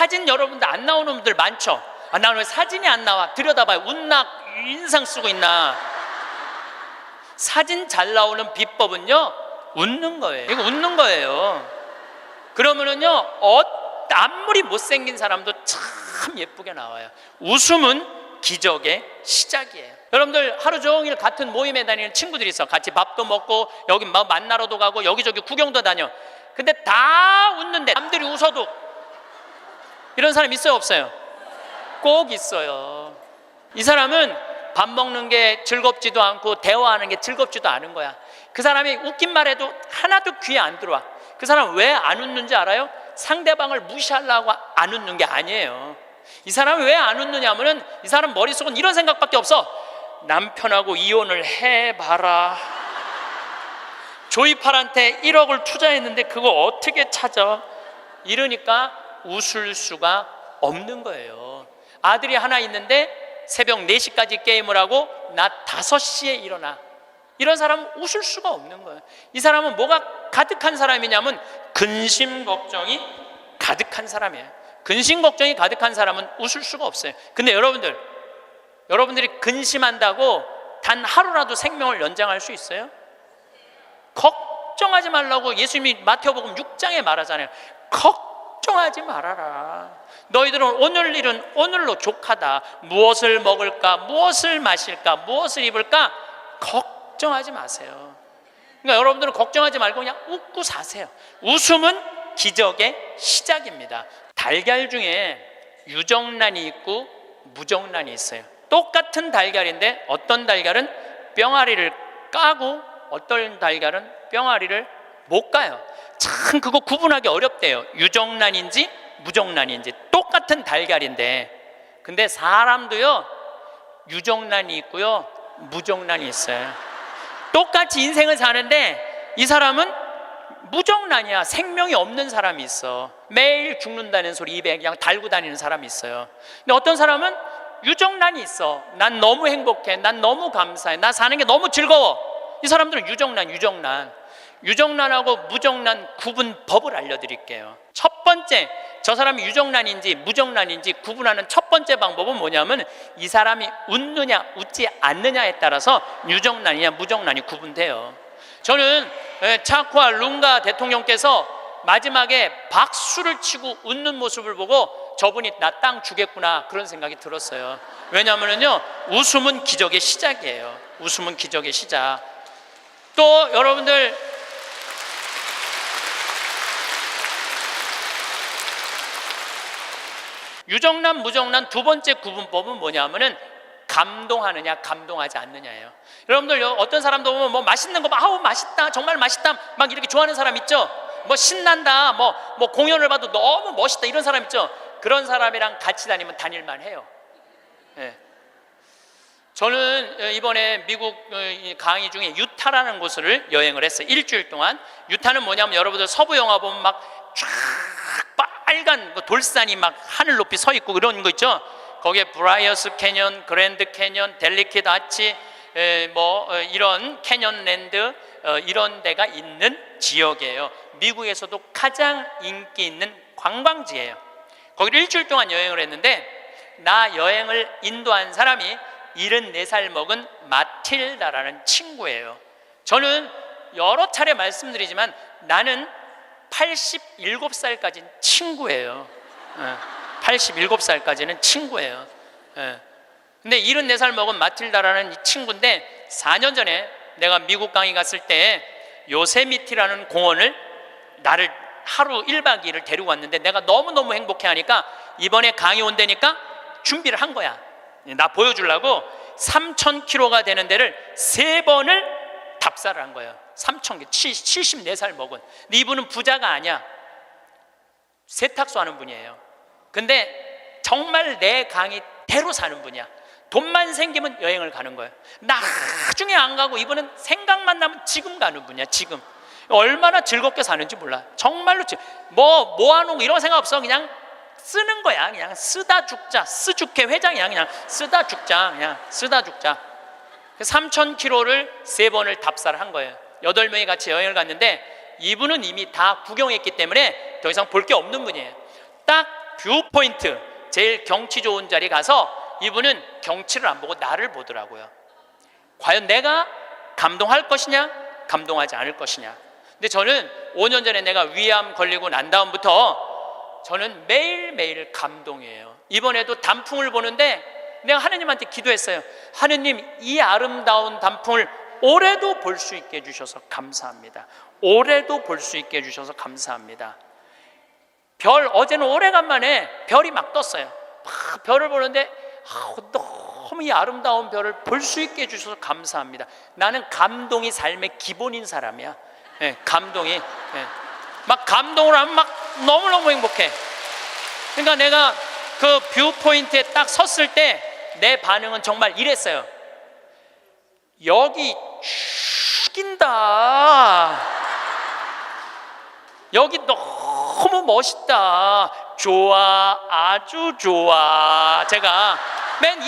사진 여러분들 안 나오는 분들 많죠? 아, 나는 왜 사진이 안 나와? 들여다봐요. 웃나 인상 쓰고 있나? 사진 잘 나오는 비법은요, 웃는 거예요. 이거 웃는 거예요. 그러면은요, 아무리 못생긴 사람도 참 예쁘게 나와요. 웃음은 기적의 시작이에요. 여러분들 하루 종일 같은 모임에 다니는 친구들이 있어. 같이 밥도 먹고 여기 만나러도 가고 여기저기 구경도 다녀. 근데 다 웃는데 남들이 웃어도 이런 사람 있어요, 없어요? 꼭 있어요. 이 사람은 밥 먹는 게 즐겁지도 않고 대화하는 게 즐겁지도 않은 거야. 그 사람이 웃긴 말해도 하나도 귀에 안 들어와. 그 사람 왜 안 웃는지 알아요? 상대방을 무시하려고 안 웃는 게 아니에요. 이 사람이 왜 안 웃느냐면은 이 사람 머릿속은 이런 생각밖에 없어. 남편하고 이혼을 해봐라. 조이팔한테 1억을 투자했는데 그거 어떻게 찾아? 이러니까 웃을 수가 없는 거예요. 아들이 하나 있는데 새벽 4시까지 게임을 하고 낮 5시에 일어나. 이런 사람은 웃을 수가 없는 거예요. 이 사람은 뭐가 가득한 사람이냐면 근심 걱정이 가득한 사람이에요. 근심 걱정이 가득한 사람은 웃을 수가 없어요. 근데 여러분들이 근심한다고 단 하루라도 생명을 연장할 수 있어요? 걱정하지 말라고 예수님이 마태복음 6장에 말하잖아요. 걱정하지 말아라. 너희들은 오늘 일은 오늘로 족하다. 무엇을 먹을까, 무엇을 마실까, 무엇을 입을까 걱정하지 마세요. 그러니까 여러분들은 걱정하지 말고 그냥 웃고 사세요. 웃음은 기적의 시작입니다. 달걀 중에 유정란이 있고 무정란이 있어요. 똑같은 달걀인데 어떤 달걀은 뿅아리를 까고 어떤 달걀은 뿅아리를 못 까요. 참 그거 구분하기 어렵대요. 유정란인지 무정란인지. 똑같은 달걀인데 근데 사람도요 유정란이 있고요 무정란이 있어요. 똑같이 인생을 사는데 이 사람은 무정란이야. 생명이 없는 사람이 있어. 매일 죽는다는 소리 입에 그냥 달고 다니는 사람이 있어요. 근데 어떤 사람은 유정란이 있어. 난 너무 행복해. 난 너무 감사해. 나 사는 게 너무 즐거워. 이 사람들은 유정란하고 무정란 구분법을 알려드릴게요. 첫 번째, 저 사람이 유정란인지 무정란인지 구분하는 첫 번째 방법은 뭐냐면 이 사람이 웃느냐 웃지 않느냐에 따라서 유정란이냐 무정란이 구분돼요. 저는 차쿠아 룽가 대통령께서 마지막에 박수를 치고 웃는 모습을 보고 저분이 나 땅 주겠구나 그런 생각이 들었어요. 왜냐하면요 웃음은 기적의 시작이에요. 웃음은 기적의 시작. 또 여러분들 유정란 무정란 두 번째 구분법은 뭐냐면은 감동하느냐 감동하지 않느냐예요. 여러분들 어떤 사람도 보면 뭐 맛있는 거 막 아우 맛있다 정말 맛있다 막 이렇게 좋아하는 사람 있죠. 뭐 신난다 뭐 공연을 봐도 너무 멋있다 이런 사람 있죠. 그런 사람이랑 같이 다니면 다닐만 해요. 네. 저는 이번에 미국 강의 중에 유타라는 곳을 여행을 했어요. 일주일 동안. 유타는 뭐냐면 여러분들 서부 영화 보면 막 쫙 빨간 돌산이 막 하늘 높이 서 있고 이런 거 있죠. 거기에 브라이어스 캐년, 그랜드 캐년, 델리케트 아치 이런 캐년랜드 이런 데가 있는 지역이에요. 미국에서도 가장 인기 있는 관광지예요. 거기를 일주일 동안 여행을 했는데 나 여행을 인도한 사람이 74살 먹은 마틸다라는 친구예요. 저는 여러 차례 말씀드리지만 나는 87살까지는 친구예요. 87살까지는 친구예요. 근데 74살 먹은 마틸다라는 이 친구인데 4년 전에 내가 미국 강의 갔을 때 요세미티라는 공원을 나를 하루 1박 2일을 데리고 왔는데 내가 너무너무 행복해 하니까 이번에 강의 온다니까 준비를 한 거야. 나 보여주려고 3,000km가 되는 데를 3번을 답사를 한 거예요. 3,000km, 74살 먹은. 근데 이분은 부자가 아니야. 세탁소 하는 분이에요. 근데 정말 내 강의대로 사는 분이야. 돈만 생기면 여행을 가는 거예요. 나중에 안 가고 이분은 생각만 나면 지금 가는 분이야. 지금 얼마나 즐겁게 사는지 몰라. 정말로 모아놓은 거 이런 생각 없어. 그냥 쓰는 거야. 그냥 쓰다 죽자. 스주케 회장이야. 그냥 쓰다 죽자. 그냥 쓰다 죽자. 3,000km를 3번을 답사를 한 거예요. 8명이 같이 여행을 갔는데 이분은 이미 다 구경했기 때문에 더 이상 볼 게 없는 분이에요. 딱 뷰포인트, 제일 경치 좋은 자리 가서 이분은 경치를 안 보고 나를 보더라고요. 과연 내가 감동할 것이냐, 감동하지 않을 것이냐. 근데 저는 5년 전에 내가 위암 걸리고 난 다음부터 저는 매일매일 감동이에요. 이번에도 단풍을 보는데 내가 하느님한테 기도했어요. 하느님, 이 아름다운 단풍을 올해도 볼 수 있게 해주셔서 감사합니다. 올해도 볼 수 있게 해주셔서 감사합니다. 어제는 오래간만에 별이 막 떴어요. 막 별을 보는데 너무 이 아름다운 별을 볼 수 있게 해주셔서 감사합니다. 나는 감동이 삶의 기본인 사람이야. 감동이. 막 감동을 하면 막 너무너무 행복해. 그러니까 내가 그 뷰포인트에 딱 섰을 때 내 반응은 정말 이랬어요. 여기 죽인다. 여기 너무 멋있다. 좋아, 아주 좋아. 제가 맨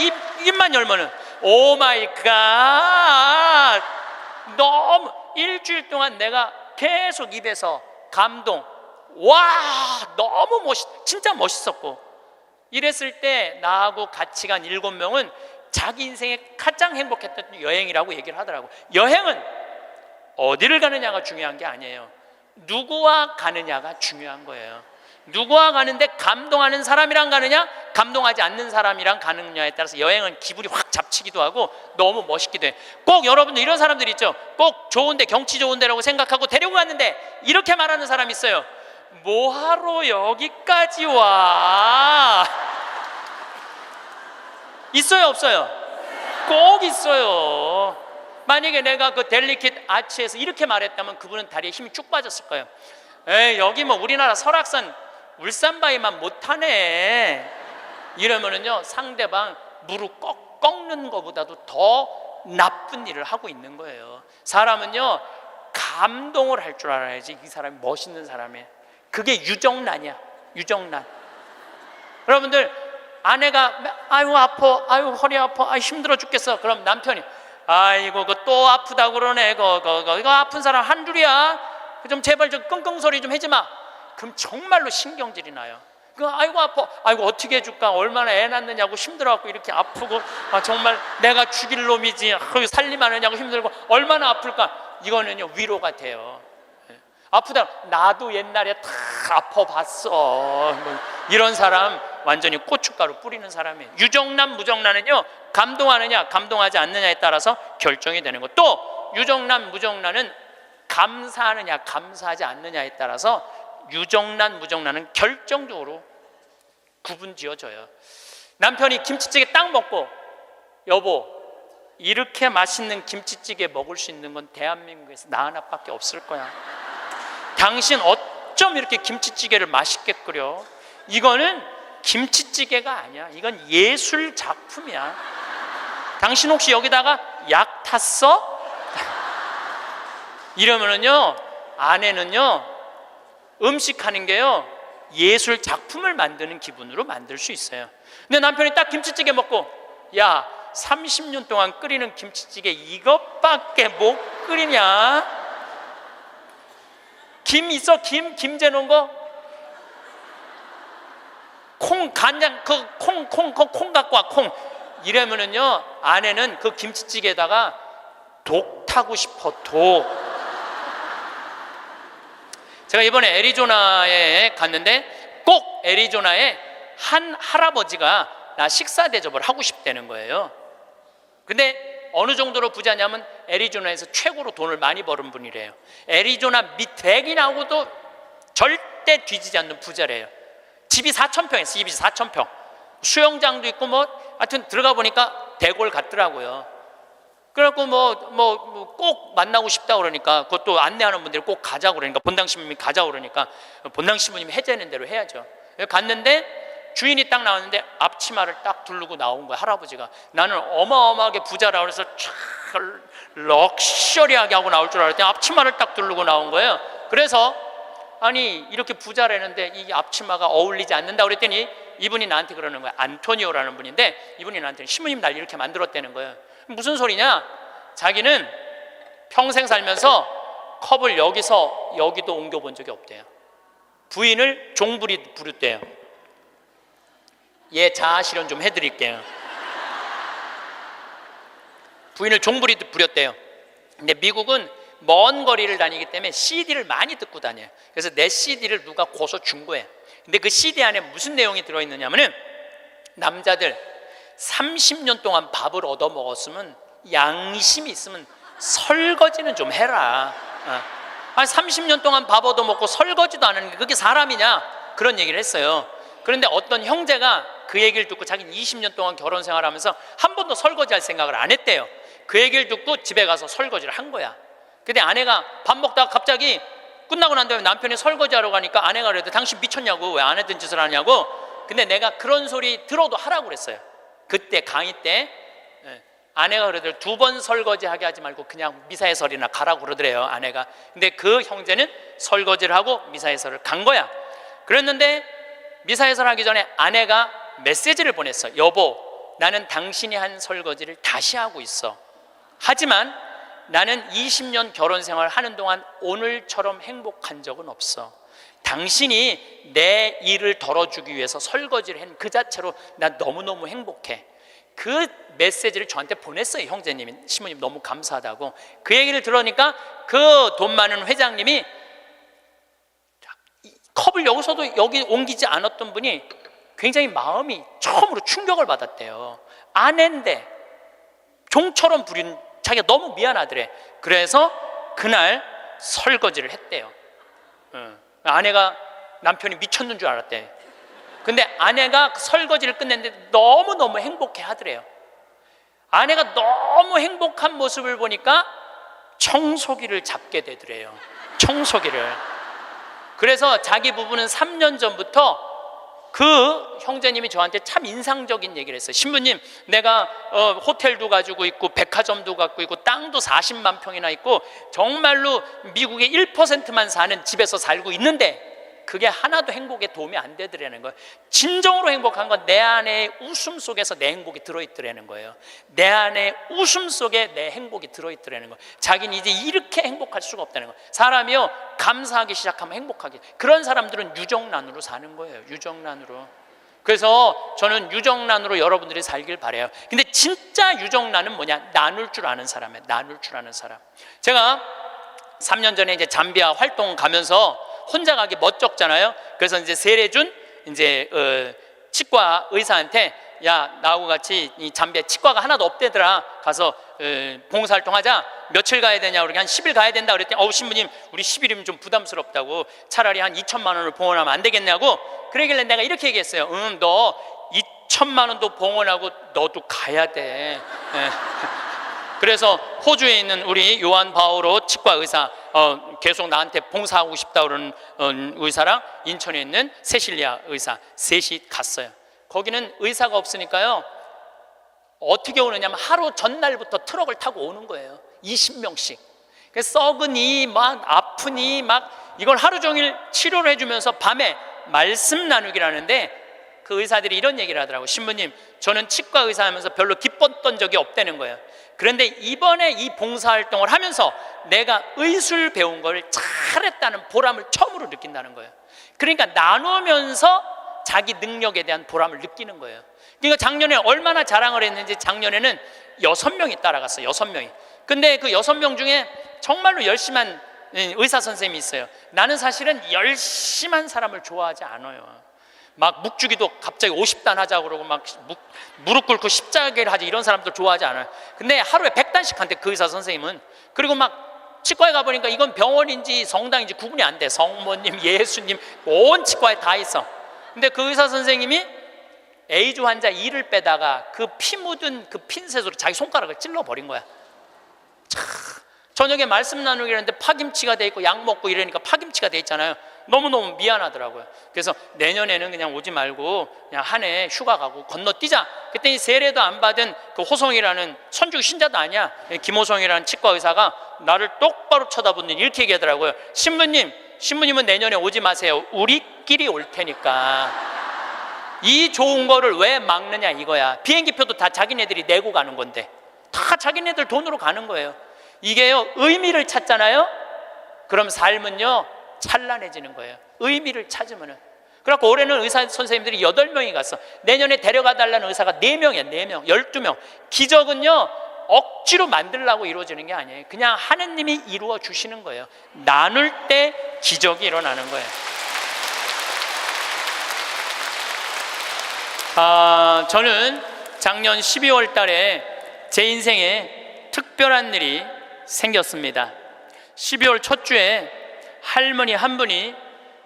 입만 열면은 오 마이 갓. 너무 일주일 동안 내가 계속 입에서 감동. 와, 너무 진짜 멋있었고. 이랬을 때 나하고 같이 간 7명은 자기 인생에 가장 행복했던 여행이라고 얘기를 하더라고. 여행은 어디를 가느냐가 중요한 게 아니에요. 누구와 가느냐가 중요한 거예요. 누구와 가는데 감동하는 사람이랑 가느냐, 감동하지 않는 사람이랑 가느냐에 따라서 여행은 기분이 확 잡치기도 하고 너무 멋있기도 해. 꼭 여러분들 이런 사람들 있죠. 꼭 좋은데, 경치 좋은 데라고 생각하고 데리고 갔는데 이렇게 말하는 사람이 있어요. 뭐하러 여기까지 와? 있어요, 없어요? 꼭 있어요. 만약에 내가 그 델리킷 아치에서 이렇게 말했다면 그분은 다리에 힘이 쭉 빠졌을 거예요. 에이, 여기 뭐 우리나라 설악산 울산바위만 못하네. 이러면은요, 상대방 무릎 꺾는 것보다도 더 나쁜 일을 하고 있는 거예요. 사람은요, 감동을 할 줄 알아야지 이 사람이 멋있는 사람이에요. 그게 유정란이야. 유정란. 여러분들, 아내가 아유 아파, 아유 허리 아파, 아유 힘들어 죽겠어. 그럼 남편이 아이고 그 또 아프다고 그러네. 이거 아픈 사람 한 줄이야. 좀 제발 좀 끙끙 소리 좀 하지 마. 그럼 정말로 신경질이 나요. 아이고 아파, 아이고 어떻게 해줄까, 얼마나 애 낳느냐고 힘들어갖고 이렇게 아프고, 정말 내가 죽일 놈이지, 살림하느냐고 힘들고 얼마나 아플까. 이거는요 위로가 돼요. 아프다, 나도 옛날에 다 아파봤어. 이런 사람 완전히 고춧가루 뿌리는 사람이에요. 유정란, 무정란은요, 감동하느냐 감동하지 않느냐에 따라서 결정이 되는 거. 또 유정란, 무정란은 감사하느냐 감사하지 않느냐에 따라서 유정란, 무정란은 결정적으로 구분 지어져요. 남편이 김치찌개 딱 먹고, 여보, 이렇게 맛있는 김치찌개 먹을 수 있는 건 대한민국에서 나 하나밖에 없을 거야. 당신 어쩜 이렇게 김치찌개를 맛있게 끓여? 이거는 김치찌개가 아니야. 이건 예술 작품이야. 당신 혹시 여기다가 약 탔어? 이러면은요, 아내는요, 음식하는 게요, 예술 작품을 만드는 기분으로 만들 수 있어요. 근데 남편이 딱 김치찌개 먹고, 야, 30년 동안 끓이는 김치찌개 이것밖에 못 끓이냐? 김 있어? 김 재놓은 거? 콩, 간장, 콩 갖고 와, 콩. 이러면은요, 아내는 그 김치찌개에다가 독 타고 싶어, 독. 제가 이번에 애리조나에 갔는데 꼭 애리조나에 한 할아버지가 나 식사 대접을 하고 싶다는 거예요. 근데 어느 정도로 부자냐면 애리조나에서 최고로 돈을 많이 버는 분이래요. 애리조나 밑100이 나오고도 절대 뒤지지 않는 부자래요. 집이 4,000평 있어요. 집이 4,000평. 수영장도 있고 하여튼 들어가 보니까 대골 같더라고요. 그래갖고 꼭 만나고 싶다 그러니까, 그것도 안내하는 분들이 꼭 가자고 그러니까, 본당 신부님이 가자고 그러니까 본당 신부님이 해제하는 대로 해야죠. 갔는데 주인이 딱 나왔는데 앞치마를 딱 두르고 나온 거야, 할아버지가. 나는 어마어마하게 부자라 그래서 럭셔리하게 하고 나올 줄 알았더니 앞치마를 딱 두르고 나온 거예요. 그래서 아니 이렇게 부자라는데 이 앞치마가 어울리지 않는다 그랬더니 이분이 나한테 그러는 거야. 안토니오라는 분인데 이분이 나한테 신부님 날 이렇게 만들었다는 거예요. 무슨 소리냐? 자기는 평생 살면서 컵을 여기서 여기도 옮겨본 적이 없대요. 부인을 종부리 부르대요. 얘 자아 실현 좀 해드릴게요. 부인을 종부리듯 부렸대요. 근데 미국은 먼 거리를 다니기 때문에 CD를 많이 듣고 다녀요. 그래서 내 CD를 누가 고서 준 거예요. 근데 그 CD 안에 무슨 내용이 들어있느냐면은, 남자들 30년 동안 밥을 얻어 먹었으면 양심이 있으면 설거지는 좀 해라. 30년 동안 밥 얻어 먹고 설거지도 안 하는 게 그게 사람이냐, 그런 얘기를 했어요. 그런데 어떤 형제가 그 얘기를 듣고 자기는 20년 동안 결혼 생활하면서 한 번도 설거지할 생각을 안 했대요. 그 얘기를 듣고 집에 가서 설거지를 한 거야. 근데 아내가 밥 먹다가 갑자기 끝나고 난 다음에 남편이 설거지하러 가니까 아내가 그래도 당신 미쳤냐고, 왜 안 했던 짓을 하냐고. 근데 내가 그런 소리 들어도 하라고 그랬어요. 그때 강의 때 아내가 그러더래요. 2번 설거지하게 하지 말고 그냥 미사해설이나 가라고 그러더래요, 아내가. 근데 그 형제는 설거지를 하고 미사해설을 간 거야. 그랬는데 미사해설 하기 전에 아내가 메시지를 보냈어. 여보, 나는 당신이 한 설거지를 다시 하고 있어. 하지만 나는 20년 결혼 생활 하는 동안 오늘처럼 행복한 적은 없어. 당신이 내 일을 덜어주기 위해서 설거지를 한 그 자체로 난 너무너무 행복해. 그 메시지를 저한테 보냈어요, 형제님이. 시모님 너무 감사하다고. 그 얘기를 들으니까 그 돈 많은 회장님이 컵을 여기서도 여기 옮기지 않았던 분이 굉장히 마음이 처음으로 충격을 받았대요. 아내인데 종처럼 부린 자기가 너무 미안하더래. 그래서 그날 설거지를 했대요. 아내가 남편이 미쳤는 줄 알았대. 근데 아내가 설거지를 끝냈는데 너무너무 행복해 하더래요. 아내가 너무 행복한 모습을 보니까 청소기를 잡게 되더래요. 청소기를. 그래서 자기 부부는 3년 전부터 그 형제님이 저한테 참 인상적인 얘기를 했어요. 신부님, 내가 호텔도 가지고 있고 백화점도 갖고 있고 땅도 40만 평이나 있고 정말로 미국의 1%만 사는 집에서 살고 있는데 그게 하나도 행복에 도움이 안 되더라는 거예요. 진정으로 행복한 건 내 안에 웃음 속에서 내 행복이 들어있더라는 거예요. 내 안에 웃음 속에 내 행복이 들어있더라는 거예요. 자기는 이제 이렇게 행복할 수가 없다는 거예요. 사람이요, 감사하기 시작하면 행복하게. 그런 사람들은 유정란으로 사는 거예요. 유정란으로. 그래서 저는 유정란으로 여러분들이 살길 바라요. 근데 진짜 유정란은 뭐냐? 나눌 줄 아는 사람이에요. 나눌 줄 아는 사람. 제가 3년 전에 이제 잠비아 활동 가면서 혼자 가기 멋쩍잖아요. 그래서 이제 세례준 이제 치과 의사한테, 야, 나하고 같이 이 잠비아 치과가 하나도 없대더라. 가서 봉사활동 하자. 며칠 가야 되냐? 그러니까 한 10일 가야 된다 그랬더니, 신부님, 우리 10일이면 좀 부담스럽다고. 차라리 한 2천만 원을 봉헌하면 안 되겠냐고. 그러길래 내가 이렇게 얘기했어요. 너 2천만 원도 봉헌하고 너도 가야 돼. 그래서 호주에 있는 우리 요한 바오로 치과 의사, 계속 나한테 봉사하고 싶다 그러는 의사랑 인천에 있는 세실리아 의사 셋이 갔어요. 거기는 의사가 없으니까요, 어떻게 오느냐면 하루 전날부터 트럭을 타고 오는 거예요. 20명씩. 썩으니 막 아프니 막 이걸 하루 종일 치료를 해주면서 밤에 말씀 나누기라는데, 그 의사들이 이런 얘기를 하더라고요. 신부님, 저는 치과 의사 하면서 별로 기뻤던 적이 없다는 거예요. 그런데 이번에 이 봉사활동을 하면서 내가 의술 배운 걸 잘했다는 보람을 처음으로 느낀다는 거예요. 그러니까 나누면서 자기 능력에 대한 보람을 느끼는 거예요. 그러니까 작년에 얼마나 자랑을 했는지, 작년에는 6명이 따라갔어요. 6명이. 근데 그 6명 중에 정말로 열심한 의사 선생님이 있어요. 나는 사실은 열심한 사람을 좋아하지 않아요. 막 묵주기도 갑자기 50단 하자고 그러고 막 무릎 꿇고 십자가를 하지, 이런 사람들 좋아하지 않아요. 근데 하루에 100단씩 한대, 그 의사 선생님은. 그리고 막 치과에 가보니까 이건 병원인지 성당인지 구분이 안 돼. 성모님, 예수님, 온 치과에 다 있어. 근데 그 의사 선생님이 에이즈 환자 이를 빼다가 그 피 묻은 그 핀셋으로 자기 손가락을 찔러버린 거야. 저녁에 말씀 나누기 했는데 파김치가 돼 있고 약 먹고 이러니까 파김치가 돼 있잖아요. 너무너무 미안하더라고요. 그래서 내년에는 그냥 오지 말고 그냥 한 해 휴가 가고 건너뛰자. 그랬더니 세례도 안 받은 그 호성이라는, 천주교 신자도 아니야, 김호성이라는 치과 의사가 나를 똑바로 쳐다보더니 이렇게 얘기하더라고요. 신부님은 내년에 오지 마세요. 우리끼리 올 테니까. 이 좋은 거를 왜 막느냐 이거야. 비행기표도 다 자기네들이 내고 가는 건데, 다 자기네들 돈으로 가는 거예요. 이게요, 의미를 찾잖아요. 그럼 삶은요 찬란해지는 거예요. 의미를 찾으면은. 그래갖고 올해는 의사 선생님들이 8명이 갔어. 내년에 데려가 달라는 의사가 4명이야. 4명, 12명. 기적은요 억지로 만들려고 이루어지는 게 아니에요. 그냥 하느님이 이루어 주시는 거예요. 나눌 때 기적이 일어나는 거예요. 저는 작년 12월 달에 제 인생에 특별한 일이 생겼습니다. 12월 첫 주에 할머니 한 분이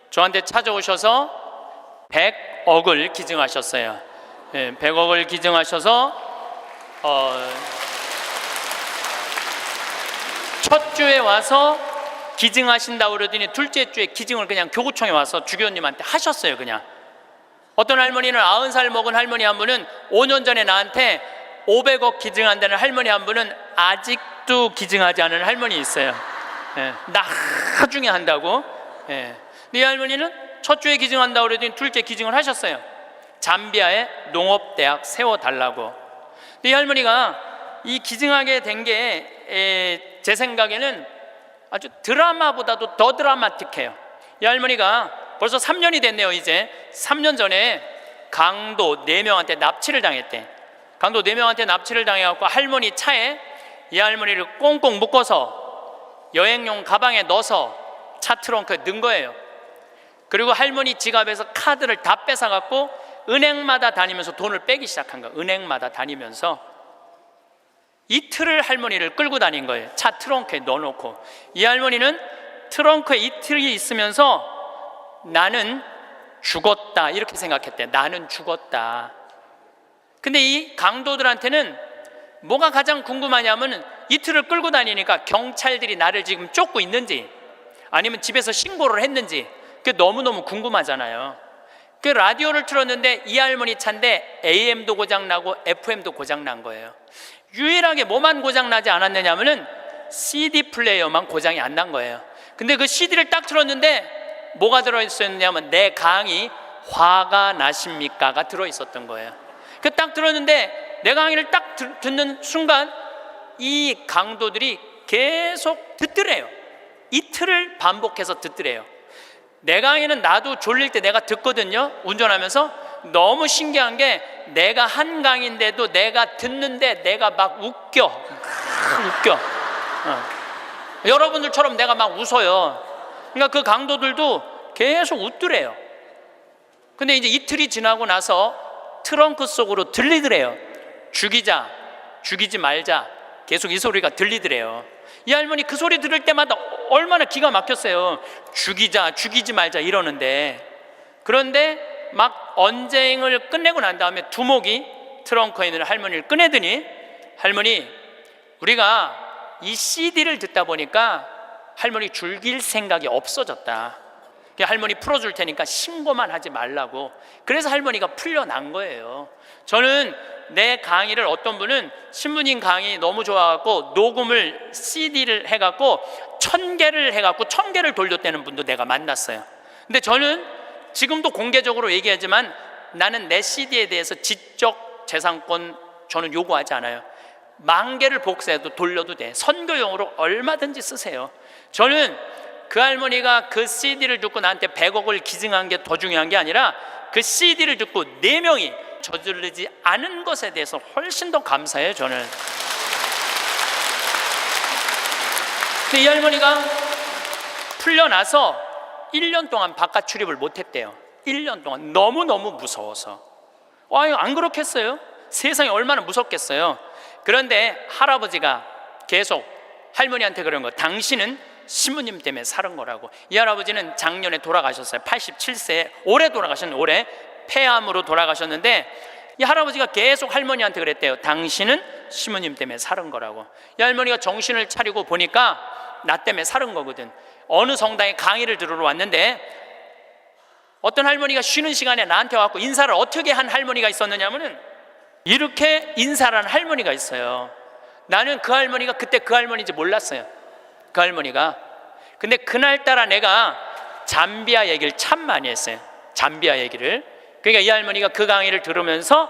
저한테 찾아오셔서 100억을 기증하셨어요. 100억을 기증하셔서 첫 주에 와서 기증하신다고 그러더니 둘째 주에 기증을 그냥 교구청에 와서 주교님한테 하셨어요. 그냥 어떤 할머니는 90살 먹은 할머니 한 분은 5년 전에 나한테 500억 기증한다는 할머니 한 분은 아직도 기증하지 않은 할머니 있어요. 나중에 한다고. 근데 이 할머니는 첫 주에 기증한다고 그러더니 둘째 기증을 하셨어요. 잠비아에 농업대학 세워달라고. 근데 이 할머니가 이 기증하게 된 게 제 생각에는 아주 드라마보다도 더 드라마틱해요. 이 할머니가 벌써 3년이 됐네요. 이제 3년 전에 강도 4명한테 납치를 당했대. 강도 4명한테 납치를 당해갖고 할머니 차에 이 할머니를 꽁꽁 묶어서 여행용 가방에 넣어서 차 트렁크에 넣은 거예요. 그리고 할머니 지갑에서 카드를 다 뺏어갖고 은행마다 다니면서 돈을 빼기 시작한 거예요. 은행마다 다니면서 이틀을 할머니를 끌고 다닌 거예요. 차 트렁크에 넣어놓고. 이 할머니는 트렁크에 이틀이 있으면서 나는 죽었다 이렇게 생각했대. 나는 죽었다. 근데 이 강도들한테는 뭐가 가장 궁금하냐면 이틀을 끌고 다니니까 경찰들이 나를 지금 쫓고 있는지 아니면 집에서 신고를 했는지 그게 너무너무 궁금하잖아요. 그 라디오를 틀었는데 이 할머니 차인데 AM도 고장나고 FM도 고장난 거예요. 유일하게 뭐만 고장나지 않았느냐면은 CD 플레이어만 고장이 안 난 거예요. 근데 그 CD를 딱 틀었는데 뭐가 들어있었냐면 내 강의 화가 나십니까가 들어있었던 거예요. 그 딱 들었는데 내 강의를 딱 듣는 순간 이 강도들이 계속 듣더래요. 이틀을 반복해서 듣더래요. 내 강의는 나도 졸릴 때 내가 듣거든요. 운전하면서. 너무 신기한 게 내가 한 강의인데도 내가 듣는데 내가 막 웃겨. 여러분들처럼 내가 막 웃어요. 그러니까 그 강도들도 계속 웃더래요. 근데 이제 이틀이 지나고 나서 트렁크 속으로 들리더래요. 죽이자, 죽이지 말자. 계속 이 소리가 들리더래요. 이 할머니 그 소리 들을 때마다 얼마나 기가 막혔어요. 죽이자, 죽이지 말자 이러는데. 그런데 막 언쟁을 끝내고 난 다음에 두목이 트렁크에 있는 할머니를 꺼내더니 할머니, 우리가 이 CD를 듣다 보니까 할머니 죽일 생각이 없어졌다. 할머니 풀어줄 테니까 신고만 하지 말라고. 그래서 할머니가 풀려난 거예요. 저는 내 강의를 어떤 분은 신부님 강의 너무 좋아갖고 녹음을 CD를 해갖고 1000개를 해갖고 1000개를 돌렸다는 분도 내가 만났어요. 근데 저는 지금도 공개적으로 얘기하지만 나는 내 CD에 대해서 지적 재산권 저는 요구하지 않아요. 10,000개를 복사해도 돌려도 돼. 선교용으로 얼마든지 쓰세요. 저는 그 할머니가 그 CD를 듣고 나한테 100억을 기증한 게 더 중요한 게 아니라 그 CD를 듣고 4명이 저지르지 않은 것에 대해서 훨씬 더 감사해요. 저는. 근데 이 할머니가 풀려나서 1년 동안 바깥 출입을 못했대요. 1년 동안 너무너무 무서워서. 안 그렇겠어요? 세상이 얼마나 무섭겠어요? 그런데 할아버지가 계속 할머니한테 그런 거, 당신은 신부님 때문에 살은 거라고. 이 할아버지는 작년에 돌아가셨어요. 87세에 올해 돌아가셨는데, 올해 폐암으로 돌아가셨는데 이 할아버지가 계속 할머니한테 그랬대요. 당신은 신부님 때문에 살은 거라고. 이 할머니가 정신을 차리고 보니까 나 때문에 살은 거거든. 어느 성당에 강의를 들으러 왔는데 어떤 할머니가 쉬는 시간에 나한테 와서 인사를 어떻게 한 할머니가 있었느냐면은 이렇게 인사를 한 할머니가 있어요. 나는 그 할머니가 그때 그 할머니인지 몰랐어요. 그 할머니가. 근데 그날따라 내가 잠비아 얘기를 참 많이 했어요. 잠비아 얘기를. 그러니까 이 할머니가 그 강의를 들으면서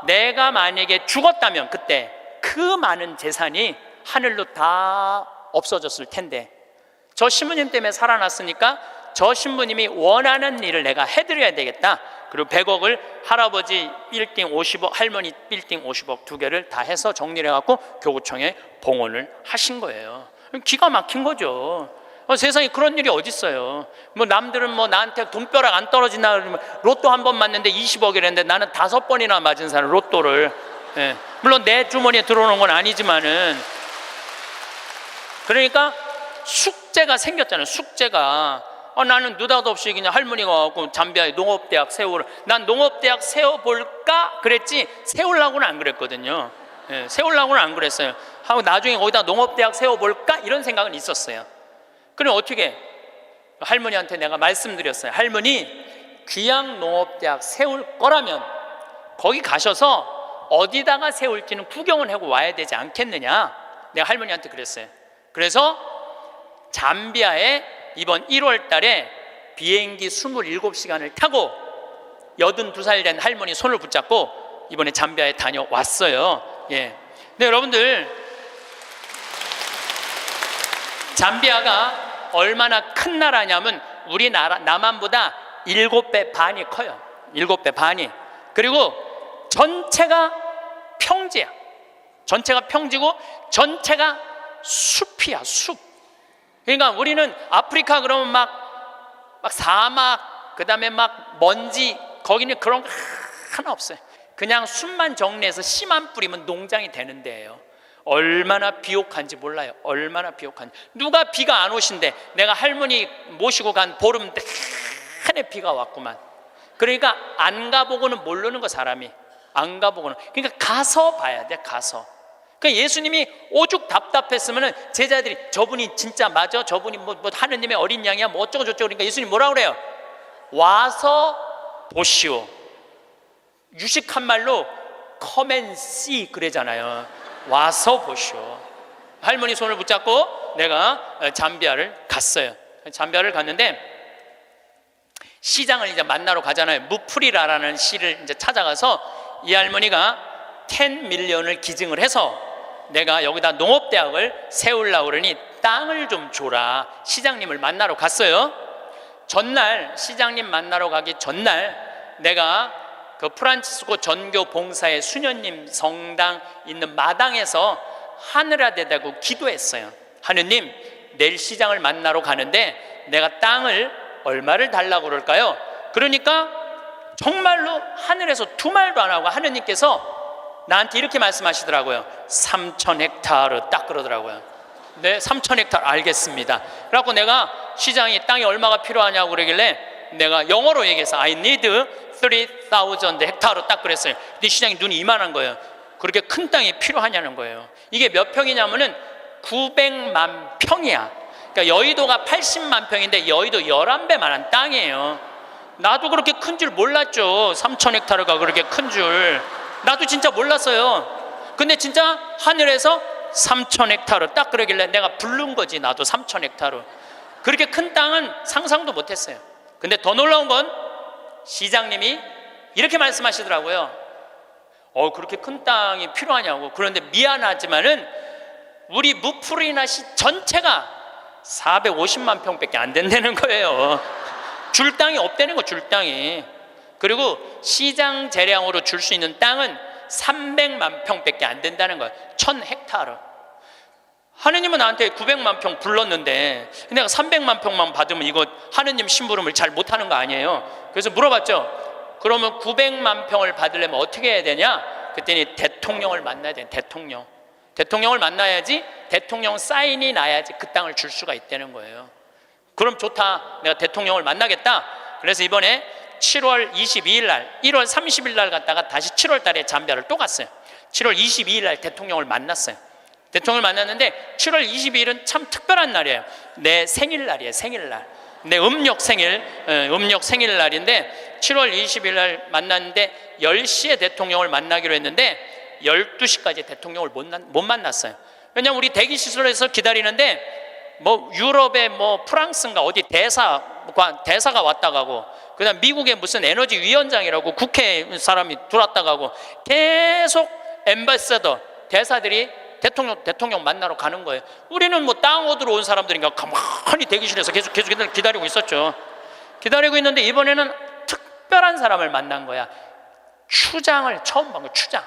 내가 만약에 죽었다면 그때 그 많은 재산이 하늘로 다 없어졌을 텐데 저 신부님 때문에 살아났으니까 저 신부님이 원하는 일을 내가 해드려야 되겠다. 그리고 100억을 할아버지 빌딩 50억, 할머니 빌딩 50억 두 개를 다 해서 정리를 해갖고 교구청에 봉헌을 하신 거예요. 기가 막힌 거죠. 세상에 그런 일이 어디 있어요. 뭐 남들은 뭐 나한테 돈벼락 안 떨어지나 그러면 로또 한 번 맞는데 20억이랬는데 나는 5번이나 맞은 사람 로또를. 예. 물론 내 주머니에 들어오는 건 아니지만은, 그러니까 숙제가 생겼잖아요. 숙제가. 나는 느닷없이 그냥 할머니가 와갖고 잠비아에 농업대학 세우라. 난 농업대학 세워볼까 그랬지 세우려고는 안 그랬거든요. 예, 세우려고는 안 그랬어요. 하고 나중에 거기다 농업대학 세워볼까 이런 생각은 있었어요. 그럼 어떻게 할머니한테 내가 말씀드렸어요. 할머니, 귀양농업대학 세울 거라면 거기 가셔서 어디다가 세울지는 구경을 하고 와야 되지 않겠느냐. 내가 할머니한테 그랬어요. 그래서 잠비아에 이번 1월 달에 비행기 27시간을 타고 82살 된 할머니 손을 붙잡고 이번에 잠비아에 다녀왔어요. 예. 근데 여러분들, 잠비아가 얼마나 큰 나라냐면 우리나라 남한보다 7배 반이 커요. 7배 반이. 그리고 전체가 평지야. 전체가 평지고 전체가 숲이야, 숲. 그러니까 우리는 아프리카 그러면 막 사막, 그 다음에 막 먼지, 거기는 그런 거 하나 없어요. 그냥 숲만 정리해서 씨만 뿌리면 농장이 되는 데예요. 얼마나 비옥한지 몰라요. 얼마나 비옥한지. 누가 비가 안 오신대. 내가 할머니 모시고 간 보름 내내 비가 왔구만. 그러니까 안 가보고는 모르는 거, 사람이. 안 가보고는. 그러니까 가서 봐야 돼, 가서. 그러니까 예수님이 오죽 답답했으면 제자들이 저분이 진짜 맞아? 저분이 뭐 하느님의 어린 양이야? 뭐 어쩌고 저쩌고. 그러니까 예수님 뭐라 그래요? 와서 보시오. 유식한 말로 come and see 그러잖아요. 와서 보시오. 할머니 손을 붙잡고 내가 잠비아를 갔어요. 잠비아를 갔는데 시장을 이제 만나러 가잖아요. 무프리라라는 시를 이제 찾아가서 이 할머니가 10밀리언을 기증을 해서 내가 여기다 농업대학을 세우려고 그러니 땅을 좀 줘라. 시장님을 만나러 갔어요. 전날, 시장님 만나러 가기 전날 내가 그 프란치스코 전교 봉사의 수녀님 성당 있는 마당에서 하늘에 대고 기도했어요. 하느님, 내일 시장을 만나러 가는데 내가 땅을 얼마를 달라고 그럴까요? 그러니까 정말로 하늘에서 두 말도 안 하고 하느님께서 나한테 이렇게 말씀하시더라고요. 3,000헥타르 딱 그러더라고요. 네, 3,000헥타르 알겠습니다. 그래갖고 내가 시장이 땅이 얼마가 필요하냐고 그러길래 내가 영어로 얘기해서 I need 3,000 헥타르 딱 그랬어요. 근데 시장이 눈이 이만한 거예요. 그렇게 큰 땅이 필요하냐는 거예요. 이게 몇 평이냐면은 900만 평이야. 그러니까 여의도가 80만 평인데 여의도 11배만한 땅이에요. 나도 그렇게 큰 줄 몰랐죠. 3,000헥타르가 그렇게 큰 줄. 나도 진짜 몰랐어요. 근데 진짜 하늘에서 3,000헥타르 딱 그러길래 내가 부른 거지. 나도 3,000헥타르. 그렇게 큰 땅은 상상도 못했어요. 근데 더 놀라운 건 시장님이 이렇게 말씀하시더라고요. 그렇게 큰 땅이 필요하냐고. 그런데 미안하지만은 우리 무프리나시 전체가 450만 평밖에 안 된다는 거예요. 줄 땅이 없다는 거, 줄 땅이. 그리고 시장 재량으로 줄 수 있는 땅은 300만 평밖에 안 된다는 거예요. 1,000헥타르. 하느님은 나한테 900만 평 불렀는데 내가 300만 평만 받으면 이거 하느님 심부름을 잘 못하는 거 아니에요. 그래서 물어봤죠. 그러면 900만 평을 받으려면 어떻게 해야 되냐? 그랬더니 대통령을 만나야 돼. 대통령을 만나야지 대통령 사인이 나야지 그 땅을 줄 수가 있다는 거예요. 그럼 좋다. 내가 대통령을 만나겠다. 그래서 이번에 7월 22일 날, 1월 30일 날 갔다가 다시 7월 달에 잠비아를 또 갔어요. 7월 22일 날 대통령을 만났어요. 대통령을 만났는데 7월 22일은 참 특별한 날이에요. 내 생일날이에요. 생일날. 내 음력 생일날인데 7월 20일 날 만났는데 10시에 대통령을 만나기로 했는데 12시까지 대통령을 못 만났어요. 왜냐하면 우리 대기시설에서 기다리는데 뭐 유럽의 뭐 프랑스인가 어디 대사가 왔다 가고 그다음 미국의 무슨 에너지 위원장이라고 국회 사람이 들어왔다 가고 계속 엠바서더 대사들이 대통령 만나러 가는 거예요. 우리는 뭐 땅 얻으러 온 사람들인가 가만히 대기실에서 계속 기다리고 있었죠. 기다리고 있는데 이번에는 특별한 사람을 만난 거야. 추장을 처음 본 거야. 추장.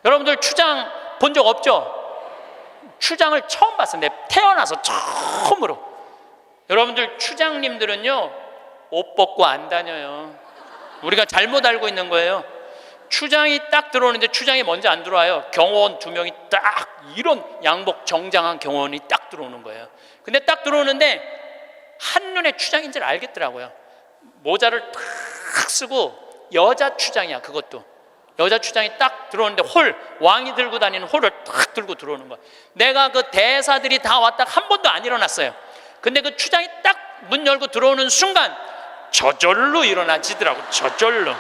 여러분들 추장 본 적 없죠? 추장을 처음 봤어요. 내 태어나서 처음으로. 여러분들 추장님들은요 옷 벗고 안 다녀요. 우리가 잘못 알고 있는 거예요. 추장이 딱 들어오는데 추장이 먼저 안 들어와요. 경호원 2명이 딱 이런 양복 정장한 경호원이 딱 들어오는 거예요. 근데 딱 들어오는데 한눈에 추장인 줄 알겠더라고요. 모자를 탁 쓰고 여자 추장이야. 그것도 여자 추장이 딱 들어오는데 왕이 들고 다니는 홀을 딱 들고 들어오는 거야. 내가 그 대사들이 다 왔다 한 번도 안 일어났어요. 근데 그 추장이 딱 문 열고 들어오는 순간 저절로 일어나지더라고. 저절로.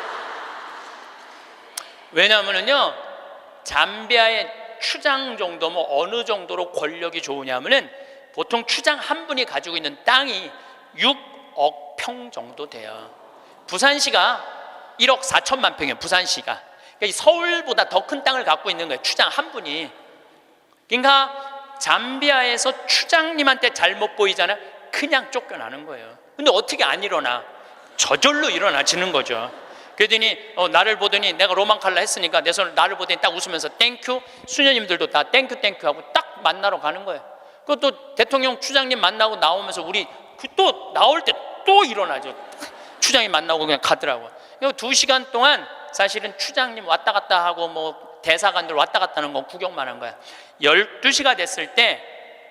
왜냐하면요 잠비아의 추장 정도면 어느 정도로 권력이 좋으냐면은 보통 추장 한 분이 가지고 있는 땅이 6억 평 정도 돼요. 부산시가 1억 4천만 평이에요. 부산시가. 그러니까 서울보다 더 큰 땅을 갖고 있는 거예요. 추장 한 분이. 그러니까 잠비아에서 추장님한테 잘못 보이잖아요. 그냥 쫓겨나는 거예요. 근데 어떻게 안 일어나? 저절로 일어나지는 거죠. 그러더니 나를 보더니 내가 로망칼라 했으니까 내 손을 나를 보더니 딱 웃으면서 땡큐. 수녀님들도 다 땡큐 하고 딱 만나러 가는 거예요. 그것도 대통령 추장님 만나고 나오면서 우리 또 나올 때 또 일어나죠. 추장이 만나고 그냥 가더라고요. 2시간 동안 사실은 추장님 왔다 갔다 하고 뭐 대사관들 왔다 갔다 하는 거 구경만 한 거야. 12시가 됐을 때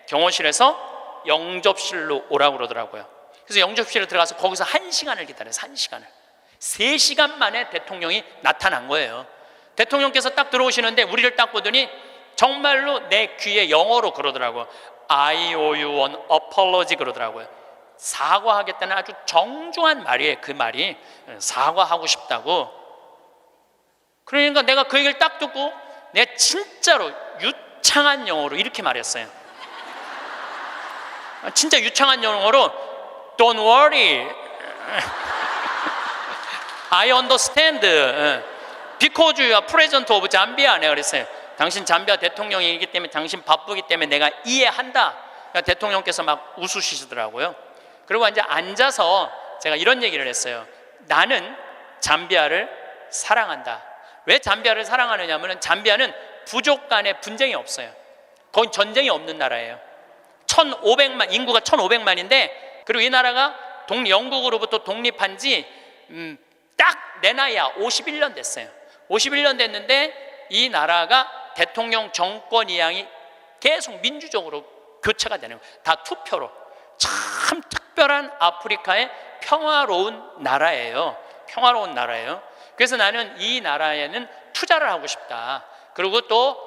경호실에서 영접실로 오라고 그러더라고요. 그래서 영접실에 들어가서 거기서 1시간을 기다려서 1시간을 3시간 만에 대통령이 나타난 거예요. 대통령께서 딱 들어오시는데 우리를 딱 보더니 정말로 내 귀에 영어로 그러더라고요. I owe you an apology 그러더라고요. 사과하겠다는 아주 정중한 말이에요. 그 말이 사과하고 싶다고. 그러니까 내가 그 얘기를 딱 듣고 내가 진짜로 유창한 영어로 이렇게 말했어요. 진짜 유창한 영어로 Don't worry I understand because you are president of Zambia. 내가 그랬어요. 당신 잠비아 대통령이기 때문에 당신 바쁘기 때문에 내가 이해한다. 그러니까 대통령께서 막 웃으시더라고요. 그리고 이제 앉아서 제가 이런 얘기를 했어요. 나는 잠비아를 사랑한다. 왜 잠비아를 사랑하느냐 하면 잠비아는 부족 간에 분쟁이 없어요. 거기 전쟁이 없는 나라예요. 1,500만, 인구가 1,500만인데 그리고 이 나라가 영국으로부터 독립한 지 딱 내 나이야 51년 됐어요. 51년 됐는데 이 나라가 대통령 정권 이양이 계속 민주적으로 교체가 되는 거예요. 다 투표로. 참 특별한 아프리카의 평화로운 나라예요. 평화로운 나라예요. 그래서 나는 이 나라에는 투자를 하고 싶다. 그리고 또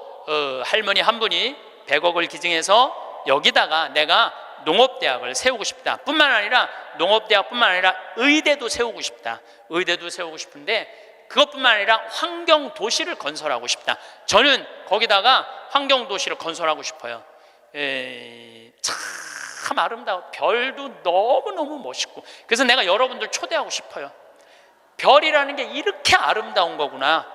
할머니 한 분이 100억을 기증해서 여기다가 내가 농업대학을 세우고 싶다. 뿐만 아니라 농업대학뿐만 아니라 의대도 세우고 싶다. 의대도 세우고 싶은데 그것뿐만 아니라 환경도시를 건설하고 싶다. 저는 거기다가 환경도시를 건설하고 싶어요. 참 아름다워. 별도 너무너무 멋있고. 그래서 내가 여러분들 초대하고 싶어요. 별이라는 게 이렇게 아름다운 거구나.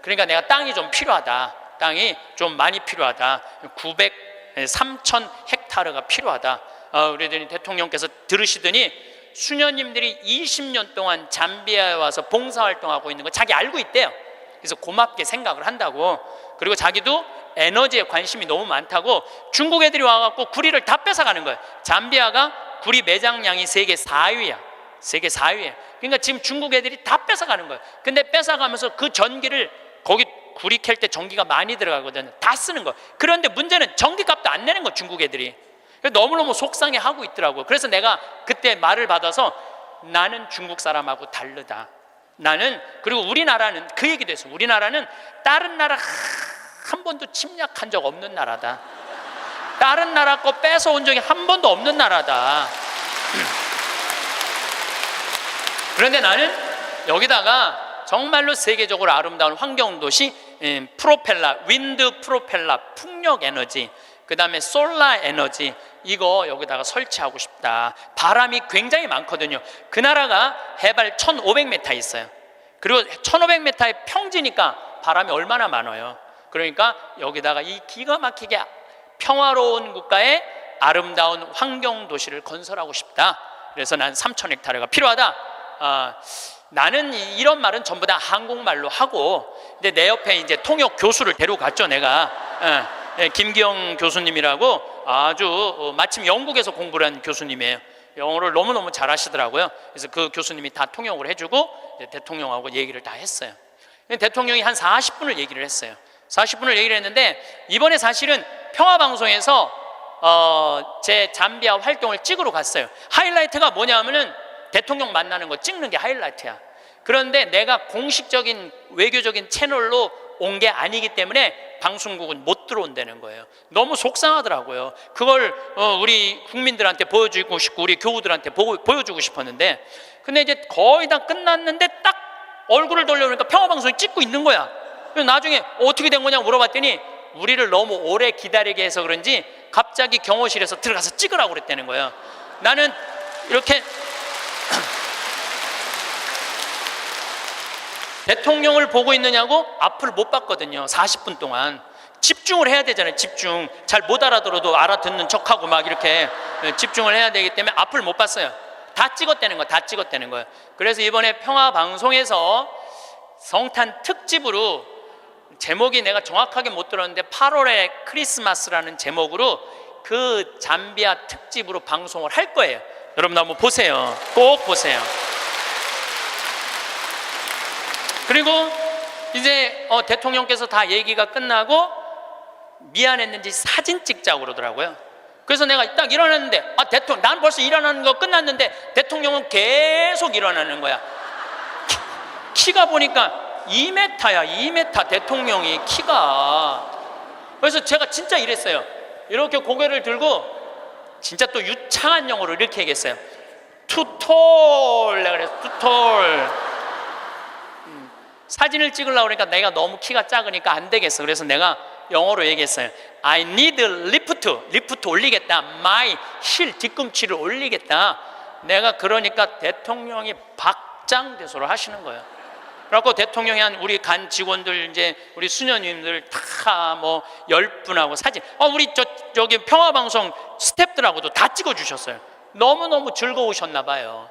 그러니까 내가 땅이 좀 필요하다. 땅이 좀 많이 필요하다. 3,000 헥타르가 필요하다. 그러더니 대통령께서 들으시더니 수녀님들이 20년 동안 잠비아에 와서 봉사활동하고 있는 거 자기 알고 있대요. 그래서 고맙게 생각을 한다고. 그리고 자기도 에너지에 관심이 너무 많다고 중국 애들이 와갖고 구리를 다 뺏어가는 거예요. 잠비아가 구리 매장량이 세계 4위야. 세계 4위에. 그러니까 지금 중국 애들이 다 뺏어가는 거예요. 근데 뺏어가면서 그 전기를 거기 구리 캘 때 전기가 많이 들어가거든요. 다 쓰는 거. 그런데 문제는 전기값도 안 내는 거 중국 애들이. 너무너무 속상해하고 있더라고요. 그래서 내가 그때 말을 받아서 나는 중국 사람하고 다르다. 나는 그리고 우리나라는 그 얘기도 했어요. 우리나라는 다른 나라 한 번도 침략한 적 없는 나라다. 다른 나라 거 뺏어온 적이 한 번도 없는 나라다. 그런데 나는 여기다가 정말로 세계적으로 아름다운 환경도시 프로펠러, 윈드 프로펠러, 풍력 에너지, 그 다음에 솔라 에너지 이거 여기다가 설치하고 싶다. 바람이 굉장히 많거든요. 그 나라가 해발 1,500m 있어요. 그리고 1,500m의 평지니까 바람이 얼마나 많아요. 그러니까 여기다가 이 기가 막히게 평화로운 국가에 아름다운 환경 도시를 건설하고 싶다. 그래서 난 3,000헥타르가 필요하다. 나는 이런 말은 전부 다 한국말로 하고, 근데 내 옆에 이제 통역 교수를 데려갔죠, 내가. 김기영 교수님이라고 아주 마침 영국에서 공부를 한 교수님이에요. 영어를 너무너무 잘하시더라고요. 그래서 그 교수님이 다 통역을 해주고 이제 대통령하고 얘기를 다 했어요. 대통령이 한 40분을 얘기를 했어요. 40분을 얘기를 했는데, 이번에 사실은 평화방송에서 제 잠비아 활동을 찍으러 갔어요. 하이라이트가 뭐냐면은 대통령 만나는 거 찍는 게 하이라이트야. 그런데 내가 공식적인 외교적인 채널로 온 게 아니기 때문에 방송국은 못 들어온다는 거예요. 너무 속상하더라고요. 그걸 우리 국민들한테 보여주고 싶고 우리 교우들한테 보여주고 싶었는데, 근데 이제 거의 다 끝났는데 딱 얼굴을 돌려보니까 평화방송이 찍고 있는 거야. 그래서 나중에 어떻게 된 거냐고 물어봤더니 우리를 너무 오래 기다리게 해서 그런지 갑자기 경호실에서 들어가서 찍으라고 그랬다는 거예요. 나는 이렇게 대통령을 보고 있느냐고 앞을 못 봤거든요. 40분 동안 집중을 해야 되잖아요. 집중. 잘 못 알아들어도 알아듣는 척하고 막 이렇게 집중을 해야 되기 때문에 앞을 못 봤어요. 다 찍었다는 거예요. 다 찍었다는 거예요. 그래서 이번에 평화방송에서 성탄 특집으로, 제목이 내가 정확하게 못 들었는데 8월의 크리스마스라는 제목으로 그 잠비아 특집으로 방송을 할 거예요. 여러분 한번 보세요. 꼭 보세요. 그리고 이제 대통령께서 다 얘기가 끝나고 미안했는지 사진 찍자고 그러더라고요. 그래서 내가 딱 일어났는데 대통령, 난 벌써 일어나는 거 끝났는데 대통령은 계속 일어나는 거야. 키가 보니까 2m야 2m 대통령이 키가. 그래서 제가 진짜 이랬어요. 이렇게 고개를 들고 진짜 또 유창한 영어로 이렇게 얘기했어요. Too tall. 내가 그랬어. Too tall. 사진을 찍으려고 그러니까 내가 너무 키가 작으니까 안 되겠어. 그래서 내가 영어로 얘기했어요. I need lift 올리겠다. My 힐 뒤꿈치를 올리겠다. 내가 그러니까 대통령이 박장대소를 하시는 거예요. 그래갖고 대통령이 한 우리 간 직원들, 이제 우리 수녀님들 다 뭐 10분하고 사진, 우리 저기 평화방송 스태프들하고도 다 찍어주셨어요. 너무너무 즐거우셨나 봐요.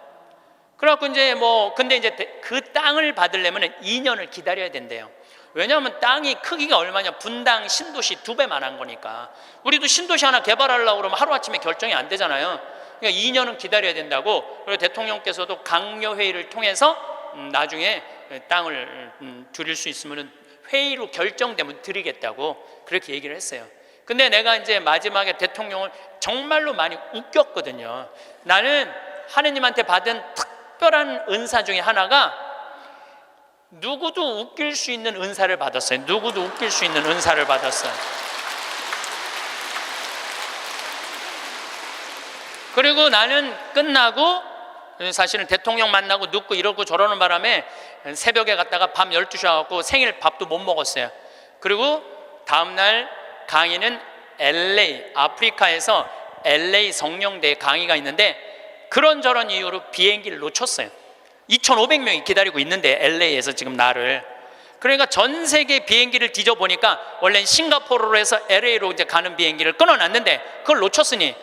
그래갖고 이제 근데 이제 그 땅을 받으려면 2년을 기다려야 된대요. 왜냐하면 땅이 크기가 얼마냐, 분당 신도시 2배만 한 거니까. 우리도 신도시 하나 개발하려고 그러면 하루아침에 결정이 안 되잖아요. 그러니까 2년은 기다려야 된다고. 그리고 대통령께서도 강요회의를 통해서 나중에 땅을 드릴 수 있으면 회의로 결정되면 드리겠다고 그렇게 얘기를 했어요. 근데 내가 이제 마지막에 대통령을 정말로 많이 웃겼거든요. 나는 하느님한테 받은 특별한 은사 중에 하나가 누구도 웃길 수 있는 은사를 받았어요. 누구도 웃길 수 있는 은사를 받았어요. 그리고 나는 끝나고 사실은 대통령 만나고 눕고 이러고 저러는 바람에 새벽에 갔다가 밤 12시에 와갖고 생일 밥도 못 먹었어요. 그리고 다음날 강의는 LA, 아프리카에서 LA 성령대 강의가 있는데 그런저런 이유로 비행기를 놓쳤어요. 2,500명이 기다리고 있는데 LA에서 지금 나를. 그러니까 전 세계 비행기를 뒤져보니까 원래는 싱가포르로 해서 LA로 이제 가는 비행기를 끊어놨는데 그걸 놓쳤으니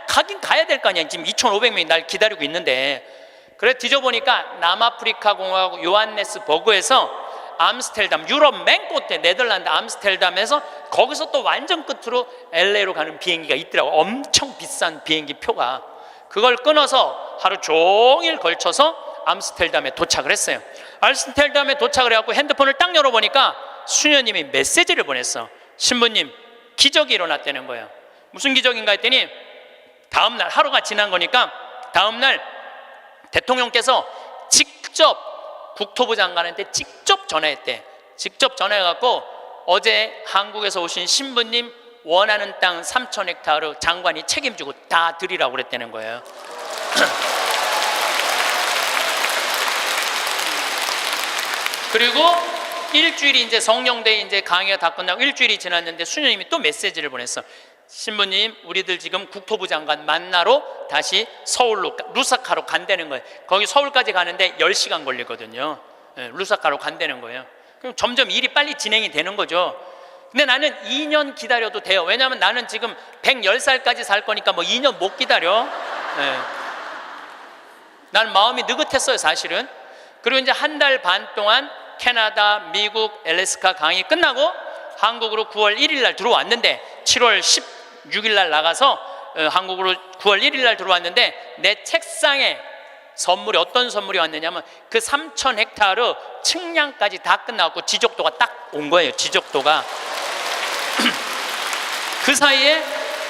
가긴 가야 될 거 아니야. 지금 2,500명이 날 기다리고 있는데. 그래 뒤져보니까 남아프리카 공화국 요하네스버그에서 암스테르담, 유럽 맨 끝에 네덜란드 암스테르담에서 거기서 또 완전 끝으로 LA로 가는 비행기가 있더라고. 엄청 비싼 비행기 표가. 그걸 끊어서 하루 종일 걸쳐서 암스테르담에 도착을 했어요. 암스테르담에 도착을 해갖고 핸드폰을 딱 열어보니까 수녀님이 메시지를 보냈어. 신부님, 기적이 일어났다는 거예요. 무슨 기적인가 했더니 다음날, 하루가 지난 거니까 다음날 대통령께서 직접 국토부 장관한테 직접 전화했대. 직접 전화해갖고 어제 한국에서 오신 신부님 원하는 땅 3,000헥타르 장관이 책임지고 다 드리라고 그랬다는 거예요. 그리고 일주일이 이제 성령대 이제 강의가 다 끝나고 일주일이 지났는데 수녀님이 또 메시지를 보냈어. 신부님, 우리들 지금 국토부 장관 만나러 다시 서울로 루사카로 간다는 거예요. 거기 서울까지 가는데 10시간 걸리거든요. 루사카로 간다는 거예요. 그럼 점점 일이 빨리 진행이 되는 거죠. 근데 나는 2년 기다려도 돼요. 왜냐하면 나는 지금 110살까지 살 거니까 뭐 2년 못 기다려. 네. 난 마음이 느긋했어요, 사실은. 그리고 이제 한 달 반 동안 캐나다, 미국, 엘래스카 강의 끝나고 한국으로 9월 1일 날 들어왔는데, 7월 16일 날 나가서 한국으로 9월 1일 날 들어왔는데, 내 책상에 선물이, 어떤 선물이 왔느냐면 그 3,000헥타르 측량까지 다 끝나고 지적도가 딱 온 거예요. 지적도가. 그 사이에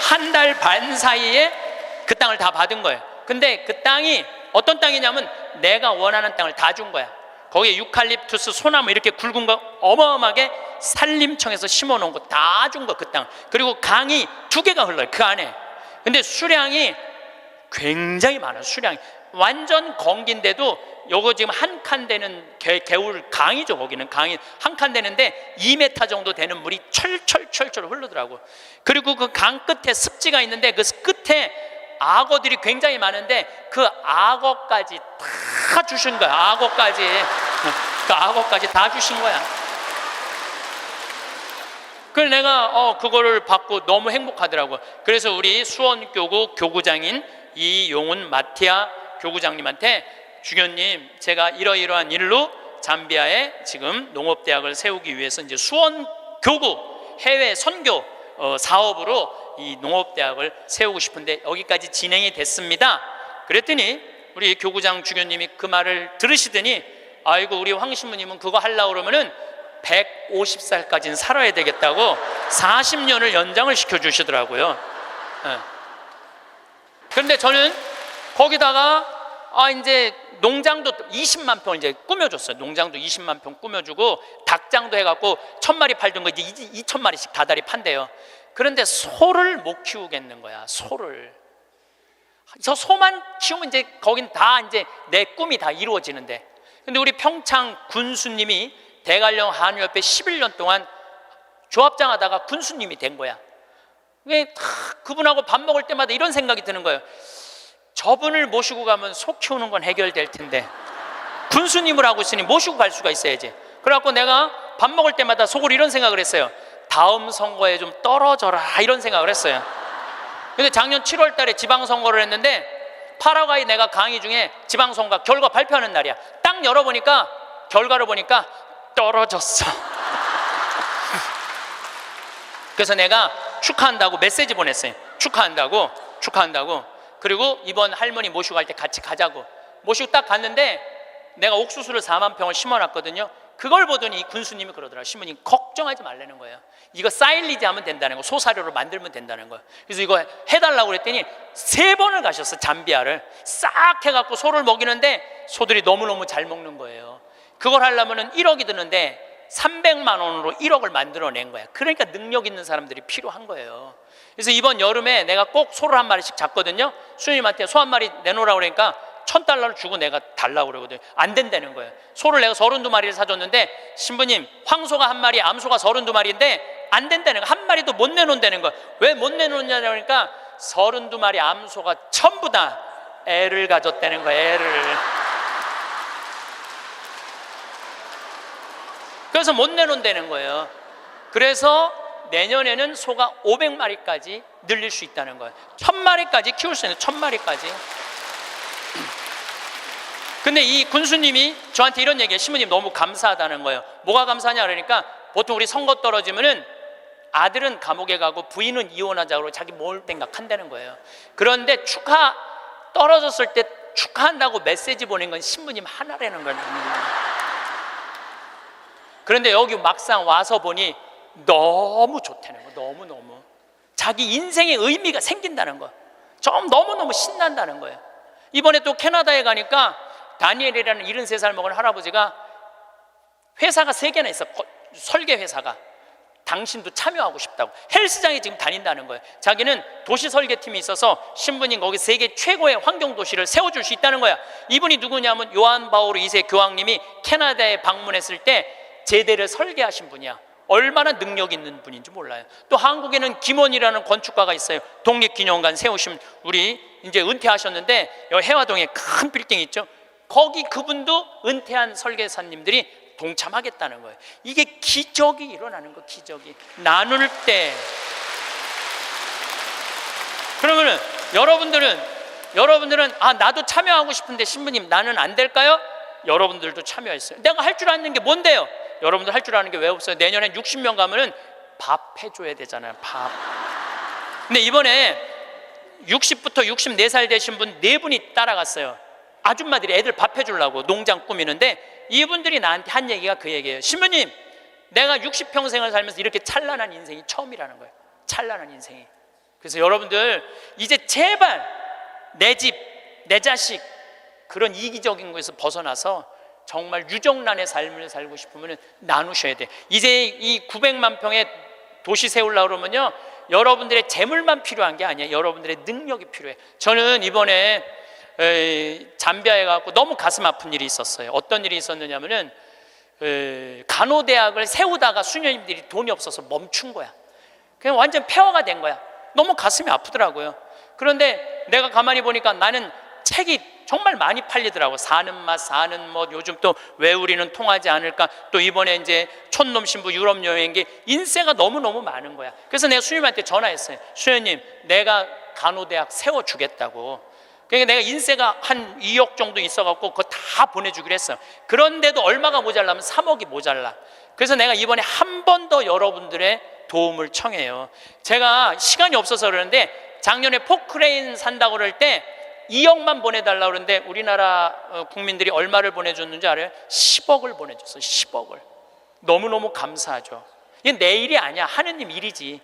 한 달 반 사이에 그 땅을 다 받은 거예요. 근데 그 땅이 어떤 땅이냐면 내가 원하는 땅을 다 준 거야. 거기에 유칼립투스, 소나무 이렇게 굵은 거 어마어마하게 산림청에서 심어놓은 거 다 준 거, 그 땅. 그리고 강이 2개가 흘러요, 그 안에. 근데 수량이 굉장히 많아요. 수량이 완전 건기인데도 요거 지금 한 칸 되는 개울 강이죠. 거기는 강이 한 칸 되는데 2m 정도 되는 물이 철철철철 흐르더라고. 그리고 그 강 끝에 습지가 있는데 그 끝에 악어들이 굉장히 많은데 그 악어까지 다 주신 거야. 악어까지. 그 악어까지 다 주신 거야. 그래서 내가 그거를 받고 너무 행복하더라고. 그래서 우리 수원교구 교구장인 이용훈 마티아 교구장님한테, 주교님, 제가 이러이러한 일로 잠비아에 지금 농업대학을 세우기 위해서 이제 수원교구 해외 선교 사업으로 이 농업대학을 세우고 싶은데 여기까지 진행이 됐습니다. 그랬더니 우리 교구장 주교님이 그 말을 들으시더니, 아이고, 우리 황 신부님은 그거 하려고 그러면은 150살까지는 살아야 되겠다고 40년을 연장을 시켜주시더라고요. 그런데 저는 거기다가 이제 농장도 20만 평을 이제 꾸며줬어요. 농장도 20만 평 꾸며주고 닭장도 해갖고 1,000마리 팔던 거 이제 2,000마리씩 다달이 판대요. 그런데 소를 못 키우겠는 거야. 소를. 저 소만 키우면 이제 거긴 다 이제 내 꿈이 다 이루어지는데. 근데 우리 평창 군수님이 대관령 한의협회 11년 동안 조합장 하다가 군수님이 된 거야. 그분하고 밥 먹을 때마다 이런 생각이 드는 거예요. 저분을 모시고 가면 소 키우는 건 해결될 텐데 군수님을 하고 있으니 모시고 갈 수가 있어야지. 그래갖고 내가 밥 먹을 때마다 속으로 이런 생각을 했어요. 다음 선거에 좀 떨어져라, 이런 생각을 했어요. 근데 작년 7월 달에 지방선거를 했는데 파라과이 내가 강의 중에 지방선거 결과 발표하는 날이야. 딱 열어보니까 결과를 보니까 떨어졌어. 그래서 내가 축하한다고 메시지 보냈어요. 축하한다고. 그리고 이번 할머니 모시고 갈 때 같이 가자고. 모시고 딱 갔는데 내가 옥수수를 4만 평을 심어놨거든요. 그걸 보더니 이 군수님이 그러더라고요. 신부님, 걱정하지 말라는 거예요. 이거 사일리지 하면 된다는 거, 소사료로 만들면 된다는 거예요. 그래서 이거 해달라고 그랬더니 3번을 가셨어. 잠비아를 싹 해갖고 소를 먹이는데 소들이 너무너무 잘 먹는 거예요. 그걸 하려면 1억이 드는데 300만 원으로 1억을 만들어낸 거야. 그러니까 능력 있는 사람들이 필요한 거예요. 그래서 이번 여름에 내가 꼭 소를 한 마리씩 잡거든요. 수님한테 소 한 마리 내놓으라고 그러니까 $1,000를 주고 내가 달라고 그러거든요. 안 된다는 거예요. 소를 내가 32마리를 사줬는데, 신부님, 황소가 한 마리, 암소가 32마리인데 안 된다는 거예요. 한 마리도 못 내놓는다는 거예요. 왜 못 내놓느냐고 하니까 32마리 암소가 전부 다 애를 가졌다는 거예요. 애를. 그래서 못 내놓는다는 거예요. 그래서 내년에는 소가 500마리까지 늘릴 수 있다는 거예요. 1,000마리까지 키울 수 있는, 1,000마리까지. 근데 이 군수님이 저한테 이런 얘기해요. 신부님, 너무 감사하다는 거예요. 뭐가 감사하냐 그러니까, 보통 우리 선거 떨어지면은 아들은 감옥에 가고 부인은 이혼하자고 자기 뭘 생각한다는 거예요. 그런데 떨어졌을 때 축하한다고 메시지 보낸 건 신부님 하나라는 거예요. 그런데 여기 막상 와서 보니 너무 좋다는 거. 너무너무 자기 인생의 의미가 생긴다는 거. 좀 너무너무 신난다는 거예요. 이번에 또 캐나다에 가니까 다니엘이라는 73살 먹은 할아버지가 회사가 3개나 있어. 설계 회사가. 당신도 참여하고 싶다고 헬스장에 지금 다닌다는 거예요. 자기는 도시 설계팀이 있어서 신부님 거기 세계 최고의 환경도시를 세워줄 수 있다는 거야. 이분이 누구냐면 요한 바오로 2세 교황님이 캐나다에 방문했을 때 제대를 설계하신 분이야. 얼마나 능력 있는 분인지 몰라요. 또 한국에는 김원이라는 건축가가 있어요. 독립기념관 세우신, 우리 이제 은퇴하셨는데 여기 해화동에 큰 빌딩 있죠. 거기 그분도 은퇴한 설계사님들이 동참하겠다는 거예요. 이게 기적이 일어나는 거예요. 기적이. 나눌 때. 그러면은 여러분들은 나도 참여하고 싶은데 신부님 나는 안 될까요? 여러분들도 참여했어요. 내가 할 줄 아는 게 뭔데요? 여러분들 할 줄 아는 게 왜 없어요? 내년에 60명 가면은 밥 해줘야 되잖아요. 밥. 근데 이번에 60부터 64살 되신 분 4분이 따라갔어요. 아줌마들이 애들 밥 해주려고 농장 꾸미는데 이분들이 나한테 한 얘기가 그 얘기예요. 신부님, 내가 60평생을 살면서 이렇게 찬란한 인생이 처음이라는 거예요. 찬란한 인생이. 그래서 여러분들 이제 제발 내 집, 내 자식 그런 이기적인 거에서 벗어나서 정말 유정란의 삶을 살고 싶으면 나누셔야 돼. 이제 이 900만 평의 도시 세우려고 그러면요, 여러분들의 재물만 필요한 게 아니에요. 여러분들의 능력이 필요해. 저는 이번에 잠비아에 가고 너무 가슴 아픈 일이 있었어요. 어떤 일이 있었느냐면은 간호대학을 세우다가 수녀님들이 돈이 없어서 멈춘 거야. 그냥 완전 폐허가 된 거야. 너무 가슴이 아프더라고요. 그런데 내가 가만히 보니까 나는 책이 정말 많이 팔리더라고. 사는 맛, 사는 뭐, 요즘 또 왜 우리는 통하지 않을까, 또 이번에 이제 촌놈 신부 유럽 여행기, 인세가 너무너무 많은 거야. 그래서 내가 수녀님한테 전화했어요. 수녀님, 내가 간호대학 세워주겠다고. 그러니까 내가 인세가 한 2억 정도 있어갖고 그거 다 보내주기로 했어요. 그런데도 얼마가 모자라면 3억이 모자라. 그래서 내가 이번에 한 번 더 여러분들의 도움을 청해요. 제가 시간이 없어서 그러는데 작년에 포크레인 산다고 그럴 때 2억만 보내달라고 그러는데 우리나라 국민들이 얼마를 보내줬는지 알아요? 10억을 보내줬어요. 10억을. 너무너무 감사하죠. 이게 내 일이 아니야. 하느님 일이지.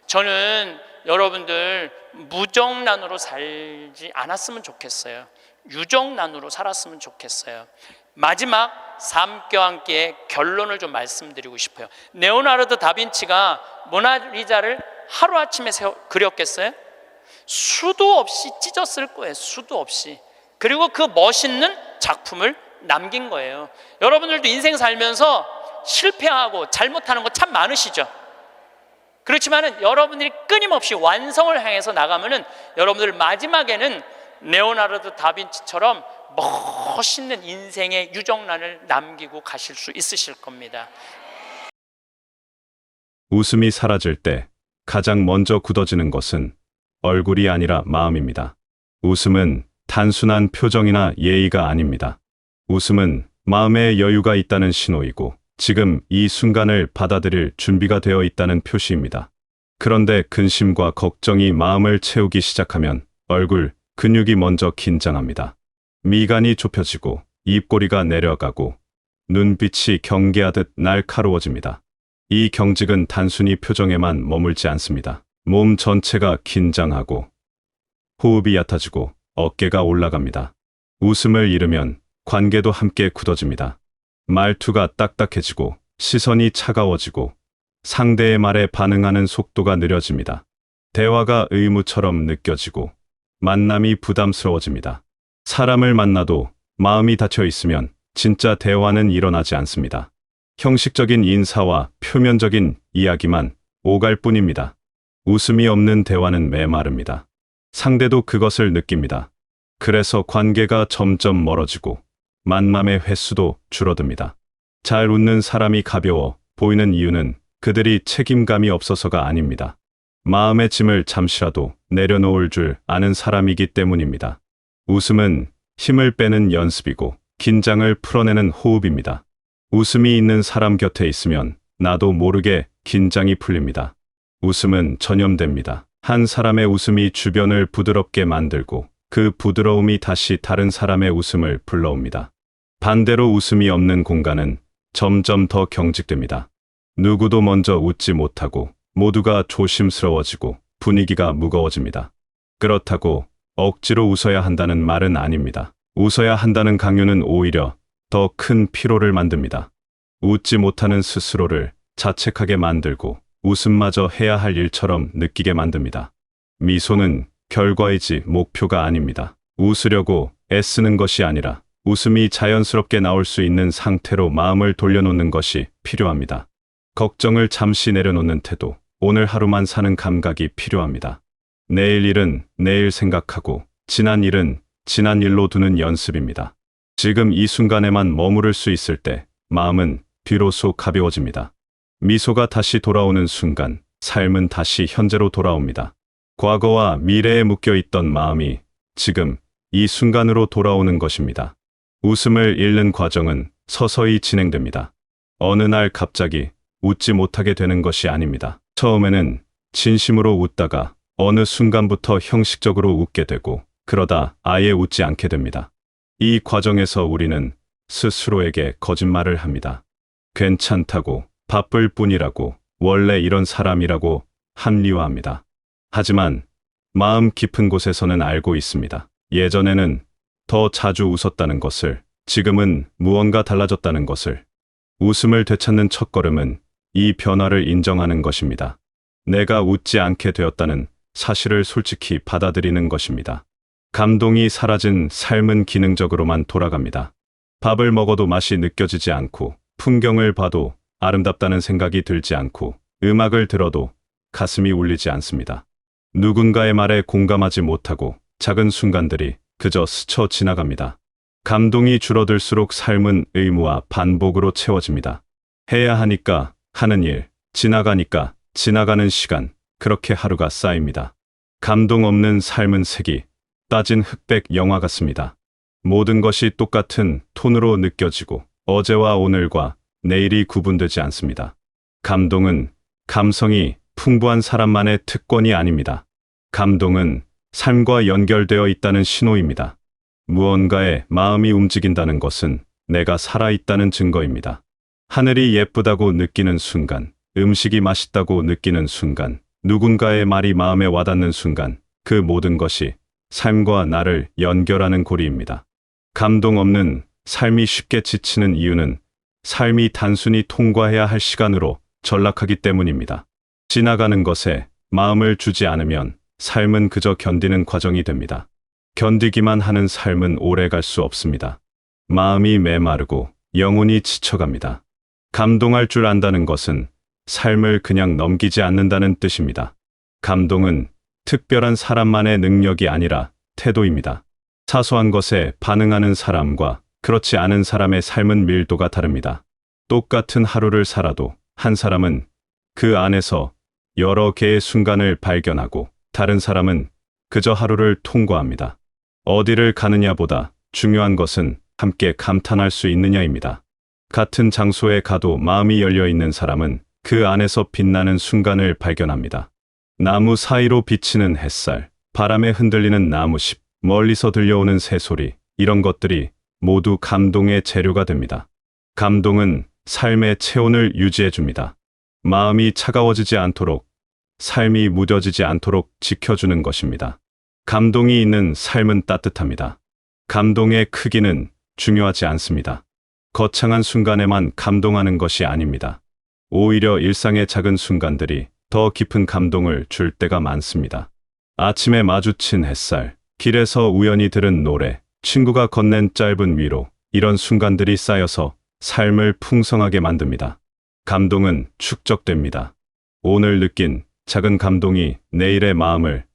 저는 여러분들 무정란으로 살지 않았으면 좋겠어요. 유정란으로 살았으면 좋겠어요. 마지막 삶과 함께 결론을 좀 말씀드리고 싶어요. 레오나르도 다빈치가 모나리자를 하루아침에 그렸겠어요? 수도 없이 찢었을 거예요. 수도 없이. 그리고 그 멋있는 작품을 남긴 거예요. 여러분들도 인생 살면서 실패하고 잘못하는 거 참 많으시죠? 그렇지만은 여러분들이 끊임없이 완성을 향해서 나가면은 여러분들 마지막에는 레오나르도 다빈치처럼 멋있는 인생의 유정란을 남기고 가실 수 있으실 겁니다. 웃음이 사라질 때 가장 먼저 굳어지는 것은 얼굴이 아니라 마음입니다. 웃음은 단순한 표정이나 예의가 아닙니다. 웃음은 마음에 여유가 있다는 신호이고 지금 이 순간을 받아들일 준비가 되어 있다는 표시입니다. 그런데 근심과 걱정이 마음을 채우기 시작하면 얼굴, 근육이 먼저 긴장합니다. 미간이 좁혀지고 입꼬리가 내려가고 눈빛이 경계하듯 날카로워집니다. 이 경직은 단순히 표정에만 머물지 않습니다. 몸 전체가 긴장하고 호흡이 얕아지고 어깨가 올라갑니다. 웃음을 잃으면 관계도 함께 굳어집니다. 말투가 딱딱해지고 시선이 차가워지고 상대의 말에 반응하는 속도가 느려집니다. 대화가 의무처럼 느껴지고 만남이 부담스러워집니다. 사람을 만나도 마음이 닫혀 있으면 진짜 대화는 일어나지 않습니다. 형식적인 인사와 표면적인 이야기만 오갈 뿐입니다. 웃음이 없는 대화는 메마릅니다. 상대도 그것을 느낍니다. 그래서 관계가 점점 멀어지고 만남의 횟수도 줄어듭니다. 잘 웃는 사람이 가벼워 보이는 이유는 그들이 책임감이 없어서가 아닙니다. 마음의 짐을 잠시라도 내려놓을 줄 아는 사람이기 때문입니다. 웃음은 힘을 빼는 연습이고 긴장을 풀어내는 호흡입니다. 웃음이 있는 사람 곁에 있으면 나도 모르게 긴장이 풀립니다. 웃음은 전염됩니다. 한 사람의 웃음이 주변을 부드럽게 만들고 그 부드러움이 다시 다른 사람의 웃음을 불러옵니다. 반대로 웃음이 없는 공간은 점점 더 경직됩니다. 누구도 먼저 웃지 못하고 모두가 조심스러워지고 분위기가 무거워집니다. 그렇다고 억지로 웃어야 한다는 말은 아닙니다. 웃어야 한다는 강요는 오히려 더 큰 피로를 만듭니다. 웃지 못하는 스스로를 자책하게 만들고 웃음마저 해야 할 일처럼 느끼게 만듭니다. 미소는 결과이지 목표가 아닙니다. 웃으려고 애쓰는 것이 아니라 웃음이 자연스럽게 나올 수 있는 상태로 마음을 돌려놓는 것이 필요합니다. 걱정을 잠시 내려놓는 태도, 오늘 하루만 사는 감각이 필요합니다. 내일 일은 내일 생각하고 지난 일은 지난 일로 두는 연습입니다. 지금 이 순간에만 머무를 수 있을 때 마음은 비로소 가벼워집니다. 미소가 다시 돌아오는 순간 삶은 다시 현재로 돌아옵니다. 과거와 미래에 묶여 있던 마음이 지금 이 순간으로 돌아오는 것입니다. 웃음을 잃는 과정은 서서히 진행됩니다. 어느 날 갑자기 웃지 못하게 되는 것이 아닙니다. 처음에는 진심으로 웃다가 어느 순간부터 형식적으로 웃게 되고 그러다 아예 웃지 않게 됩니다. 이 과정에서 우리는 스스로에게 거짓말을 합니다. 괜찮다고, 바쁠 뿐이라고, 원래 이런 사람이라고 합리화합니다. 하지만 마음 깊은 곳에서는 알고 있습니다. 예전에는 더 자주 웃었다는 것을, 지금은 무언가 달라졌다는 것을. 웃음을 되찾는 첫걸음은 이 변화를 인정하는 것입니다. 내가 웃지 않게 되었다는 사실을 솔직히 받아들이는 것입니다. 감동이 사라진 삶은 기능적으로만 돌아갑니다. 밥을 먹어도 맛이 느껴지지 않고, 풍경을 봐도 아름답다는 생각이 들지 않고, 음악을 들어도 가슴이 울리지 않습니다. 누군가의 말에 공감하지 못하고 작은 순간들이 그저 스쳐 지나갑니다. 감동이 줄어들수록 삶은 의무와 반복으로 채워집니다. 해야 하니까 하는 일, 지나가니까 지나가는 시간, 그렇게 하루가 쌓입니다. 감동 없는 삶은 색이 따진 흑백 영화 같습니다. 모든 것이 똑같은 톤으로 느껴지고 어제와 오늘과 내일이 구분되지 않습니다. 감동은 감성이 풍부한 사람만의 특권이 아닙니다. 감동은 삶과 연결되어 있다는 신호입니다. 무언가에 마음이 움직인다는 것은 내가 살아있다는 증거입니다. 하늘이 예쁘다고 느끼는 순간, 음식이 맛있다고 느끼는 순간, 누군가의 말이 마음에 와닿는 순간, 그 모든 것이 삶과 나를 연결하는 고리입니다. 감동 없는 삶이 쉽게 지치는 이유는 삶이 단순히 통과해야 할 시간으로 전락하기 때문입니다. 지나가는 것에 마음을 주지 않으면 삶은 그저 견디는 과정이 됩니다. 견디기만 하는 삶은 오래 갈 수 없습니다. 마음이 메마르고 영혼이 지쳐갑니다. 감동할 줄 안다는 것은 삶을 그냥 넘기지 않는다는 뜻입니다. 감동은 특별한 사람만의 능력이 아니라 태도입니다. 사소한 것에 반응하는 사람과 그렇지 않은 사람의 삶은 밀도가 다릅니다. 똑같은 하루를 살아도 한 사람은 그 안에서 여러 개의 순간을 발견하고 다른 사람은 그저 하루를 통과합니다. 어디를 가느냐보다 중요한 것은 함께 감탄할 수 있느냐입니다. 같은 장소에 가도 마음이 열려 있는 사람은 그 안에서 빛나는 순간을 발견합니다. 나무 사이로 비치는 햇살, 바람에 흔들리는 나무십, 멀리서 들려오는 새소리, 이런 것들이 모두 감동의 재료가 됩니다. 감동은 삶의 체온을 유지해 줍니다. 마음이 차가워지지 않도록, 삶이 무뎌지지 않도록 지켜주는 것입니다. 감동이 있는 삶은 따뜻합니다. 감동의 크기는 중요하지 않습니다. 거창한 순간에만 감동하는 것이 아닙니다. 오히려 일상의 작은 순간들이 더 깊은 감동을 줄 때가 많습니다. 아침에 마주친 햇살, 길에서 우연히 들은 노래, 친구가 건넨 짧은 위로, 이런 순간들이 쌓여서 삶을 풍성하게 만듭니다. 감동은 축적됩니다. 오늘 느낀 작은 감동이 내일의 마음을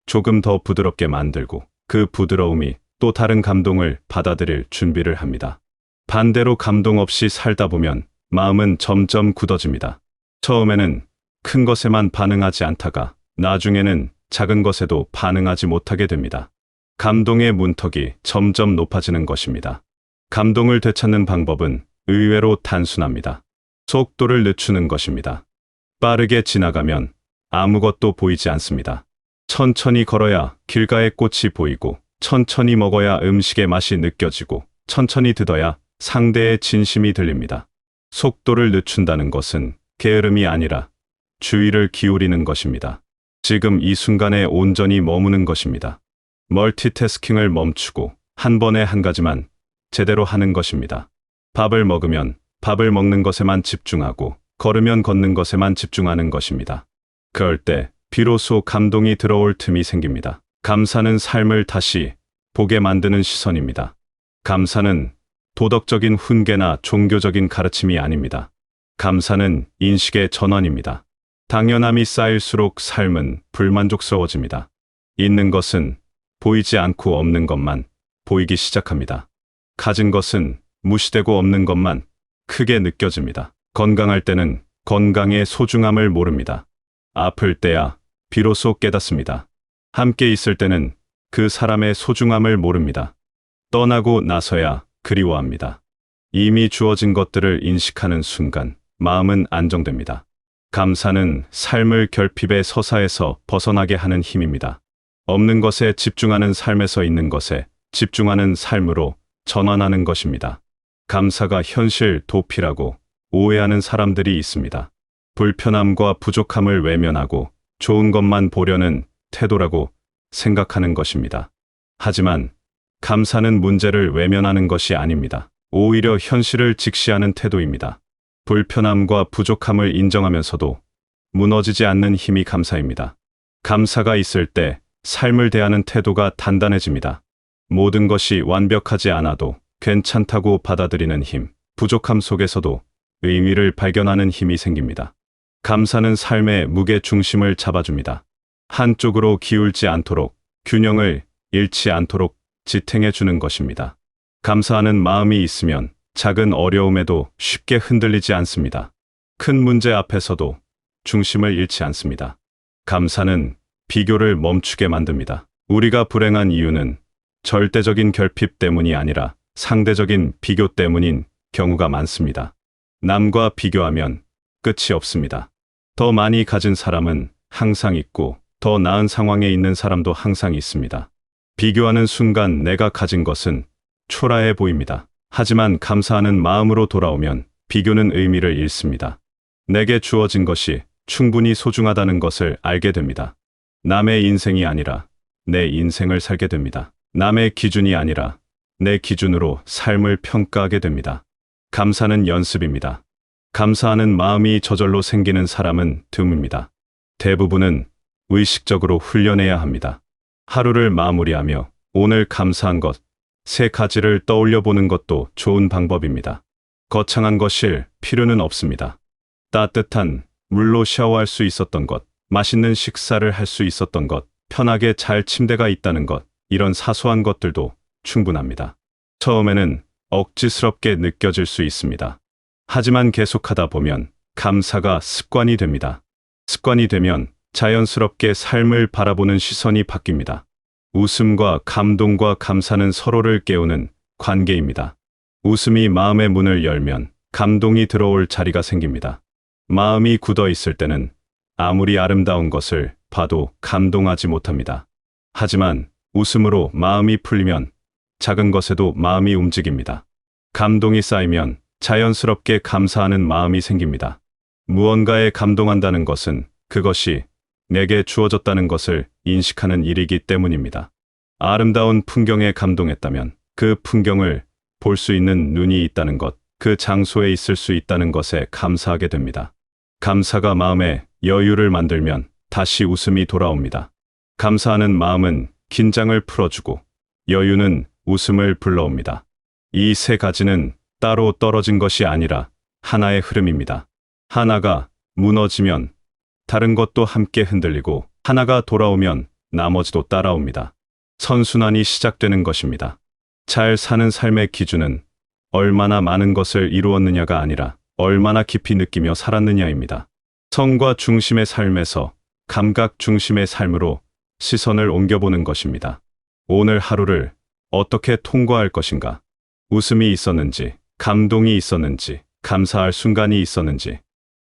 조금 더 부드럽게 만들고 그 부드러움이 또 다른 감동을 받아들일 준비를 합니다. 반대로 감동 없이 살다 보면 마음은 점점 굳어집니다. 처음에는 큰 것에만 반응하지 않다가 나중에는 작은 것에도 반응하지 못하게 됩니다. 감동의 문턱이 점점 높아지는 것입니다. 감동을 되찾는 방법은 의외로 단순합니다. 속도를 늦추는 것입니다. 빠르게 지나가면 아무것도 보이지 않습니다. 천천히 걸어야 길가의 꽃이 보이고, 천천히 먹어야 음식의 맛이 느껴지고, 천천히 듣어야 상대의 진심이 들립니다. 속도를 늦춘다는 것은 게으름이 아니라 주의를 기울이는 것입니다. 지금 이 순간에 온전히 머무는 것입니다. 멀티태스킹을 멈추고 한 번에 한 가지만 제대로 하는 것입니다. 밥을 먹으면 밥을 먹는 것에만 집중하고, 걸으면 걷는 것에만 집중하는 것입니다. 그럴 때 비로소 감동이 들어올 틈이 생깁니다. 감사는 삶을 다시 보게 만드는 시선입니다. 감사는 도덕적인 훈계나 종교적인 가르침이 아닙니다. 감사는 인식의 전환입니다. 당연함이 쌓일수록 삶은 불만족스러워집니다. 있는 것은 보이지 않고 없는 것만 보이기 시작합니다. 가진 것은 무시되고 없는 것만 크게 느껴집니다. 건강할 때는 건강의 소중함을 모릅니다. 아플 때야 비로소 깨닫습니다. 함께 있을 때는 그 사람의 소중함을 모릅니다. 떠나고 나서야 그리워합니다. 이미 주어진 것들을 인식하는 순간 마음은 안정됩니다. 감사는 삶을 결핍의 서사에서 벗어나게 하는 힘입니다. 없는 것에 집중하는 삶에서 있는 것에 집중하는 삶으로 전환하는 것입니다. 감사가 현실 도피라고 오해하는 사람들이 있습니다. 불편함과 부족함을 외면하고 좋은 것만 보려는 태도라고 생각하는 것입니다. 하지만 감사는 문제를 외면하는 것이 아닙니다. 오히려 현실을 직시하는 태도입니다. 불편함과 부족함을 인정하면서도 무너지지 않는 힘이 감사입니다. 감사가 있을 때 삶을 대하는 태도가 단단해집니다. 모든 것이 완벽하지 않아도 괜찮다고 받아들이는 힘, 부족함 속에서도 의미를 발견하는 힘이 생깁니다. 감사는 삶의 무게 중심을 잡아줍니다. 한쪽으로 기울지 않도록, 균형을 잃지 않도록 지탱해 주는 것입니다. 감사하는 마음이 있으면 작은 어려움에도 쉽게 흔들리지 않습니다. 큰 문제 앞에서도 중심을 잃지 않습니다. 감사는 비교를 멈추게 만듭니다. 우리가 불행한 이유는 절대적인 결핍 때문이 아니라 상대적인 비교 때문인 경우가 많습니다. 남과 비교하면 끝이 없습니다. 더 많이 가진 사람은 항상 있고 더 나은 상황에 있는 사람도 항상 있습니다. 비교하는 순간 내가 가진 것은 초라해 보입니다. 하지만 감사하는 마음으로 돌아오면 비교는 의미를 잃습니다. 내게 주어진 것이 충분히 소중하다는 것을 알게 됩니다. 남의 인생이 아니라 내 인생을 살게 됩니다. 남의 기준이 아니라 내 기준으로 삶을 평가하게 됩니다. 감사는 연습입니다. 감사하는 마음이 저절로 생기는 사람은 드뭅니다. 대부분은 의식적으로 훈련해야 합니다. 하루를 마무리하며 오늘 감사한 것 3가지를 떠올려 보는 것도 좋은 방법입니다. 거창한 것일 필요는 없습니다. 따뜻한 물로 샤워할 수 있었던 것, 맛있는 식사를 할 수 있었던 것, 편하게 잘 침대가 있다는 것, 이런 사소한 것들도 충분합니다. 처음에는 억지스럽게 느껴질 수 있습니다. 하지만 계속하다 보면 감사가 습관이 됩니다. 습관이 되면 자연스럽게 삶을 바라보는 시선이 바뀝니다. 웃음과 감동과 감사는 서로를 깨우는 관계입니다. 웃음이 마음의 문을 열면 감동이 들어올 자리가 생깁니다. 마음이 굳어 있을 때는 아무리 아름다운 것을 봐도 감동하지 못합니다. 하지만 웃음으로 마음이 풀리면 작은 것에도 마음이 움직입니다. 감동이 쌓이면 자연스럽게 감사하는 마음이 생깁니다. 무언가에 감동한다는 것은 그것이 내게 주어졌다는 것을 인식하는 일이기 때문입니다. 아름다운 풍경에 감동했다면 그 풍경을 볼 수 있는 눈이 있다는 것, 그 장소에 있을 수 있다는 것에 감사하게 됩니다. 감사가 마음에 여유를 만들면 다시 웃음이 돌아옵니다. 감사하는 마음은 긴장을 풀어주고 여유는 웃음을 불러옵니다. 이 3가지는 따로 떨어진 것이 아니라 하나의 흐름입니다. 하나가 무너지면 다른 것도 함께 흔들리고 하나가 돌아오면 나머지도 따라옵니다. 선순환이 시작되는 것입니다. 잘 사는 삶의 기준은 얼마나 많은 것을 이루었느냐가 아니라 얼마나 깊이 느끼며 살았느냐입니다. 성과 중심의 삶에서 감각 중심의 삶으로 시선을 옮겨보는 것입니다. 오늘 하루를 어떻게 통과할 것인가? 웃음이 있었는지, 감동이 있었는지, 감사할 순간이 있었는지,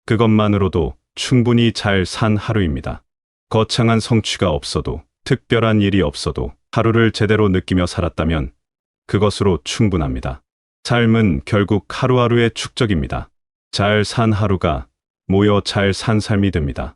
그것만으로도 충분히 잘 산 하루입니다. 거창한 성취가 없어도, 특별한 일이 없어도 하루를 제대로 느끼며 살았다면 그것으로 충분합니다. 삶은 결국 하루하루의 축적입니다. 잘 산 하루가 모여 잘 산 삶이 됩니다.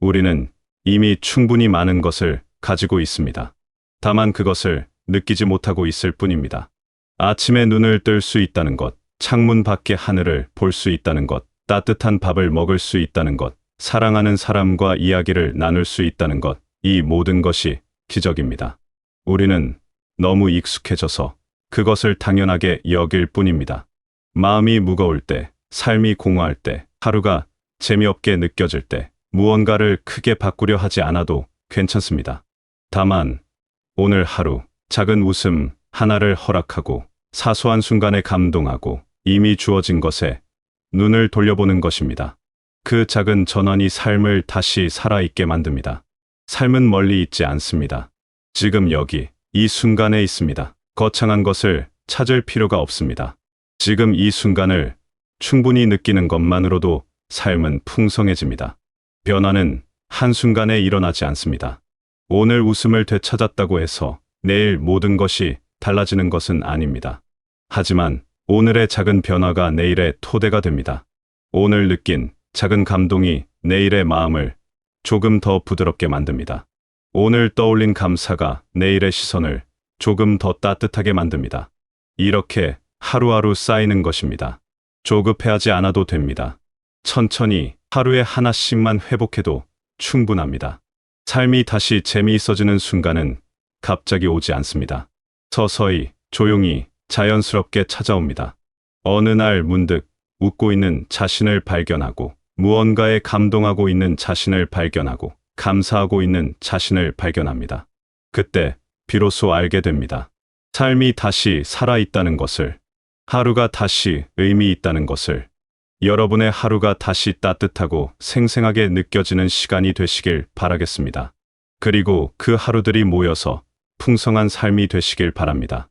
우리는 이미 충분히 많은 것을 가지고 있습니다. 다만 그것을 느끼지 못하고 있을 뿐입니다. 아침에 눈을 뜰 수 있다는 것, 창문 밖의 하늘을 볼 수 있다는 것, 따뜻한 밥을 먹을 수 있다는 것, 사랑하는 사람과 이야기를 나눌 수 있다는 것, 이 모든 것이 기적입니다. 우리는 너무 익숙해져서 그것을 당연하게 여길 뿐입니다. 마음이 무거울 때, 삶이 공허할 때, 하루가 재미없게 느껴질 때, 무언가를 크게 바꾸려 하지 않아도 괜찮습니다. 다만 오늘 하루 작은 웃음 하나를 허락하고 사소한 순간에 감동하고 이미 주어진 것에 눈을 돌려보는 것입니다. 그 작은 전환이 삶을 다시 살아있게 만듭니다. 삶은 멀리 있지 않습니다. 지금 여기, 이 순간에 있습니다. 거창한 것을 찾을 필요가 없습니다. 지금 이 순간을 충분히 느끼는 것만으로도 삶은 풍성해집니다. 변화는 한순간에 일어나지 않습니다. 오늘 웃음을 되찾았다고 해서 내일 모든 것이 달라지는 것은 아닙니다. 하지만 오늘의 작은 변화가 내일의 토대가 됩니다. 오늘 느낀 작은 감동이 내일의 마음을 조금 더 부드럽게 만듭니다. 오늘 떠올린 감사가 내일의 시선을 조금 더 따뜻하게 만듭니다. 이렇게 하루하루 쌓이는 것입니다. 조급해하지 않아도 됩니다. 천천히 하루에 하나씩만 회복해도 충분합니다. 삶이 다시 재미있어지는 순간은 갑자기 오지 않습니다. 서서히, 조용히, 자연스럽게 찾아옵니다. 어느 날 문득 웃고 있는 자신을 발견하고, 무언가에 감동하고 있는 자신을 발견하고, 감사하고 있는 자신을 발견합니다. 그때 비로소 알게 됩니다. 삶이 다시 살아있다는 것을, 하루가 다시 의미 있다는 것을, 여러분의 하루가 다시 따뜻하고 생생하게 느껴지는 시간이 되시길 바라겠습니다. 그리고 그 하루들이 모여서 풍성한 삶이 되시길 바랍니다.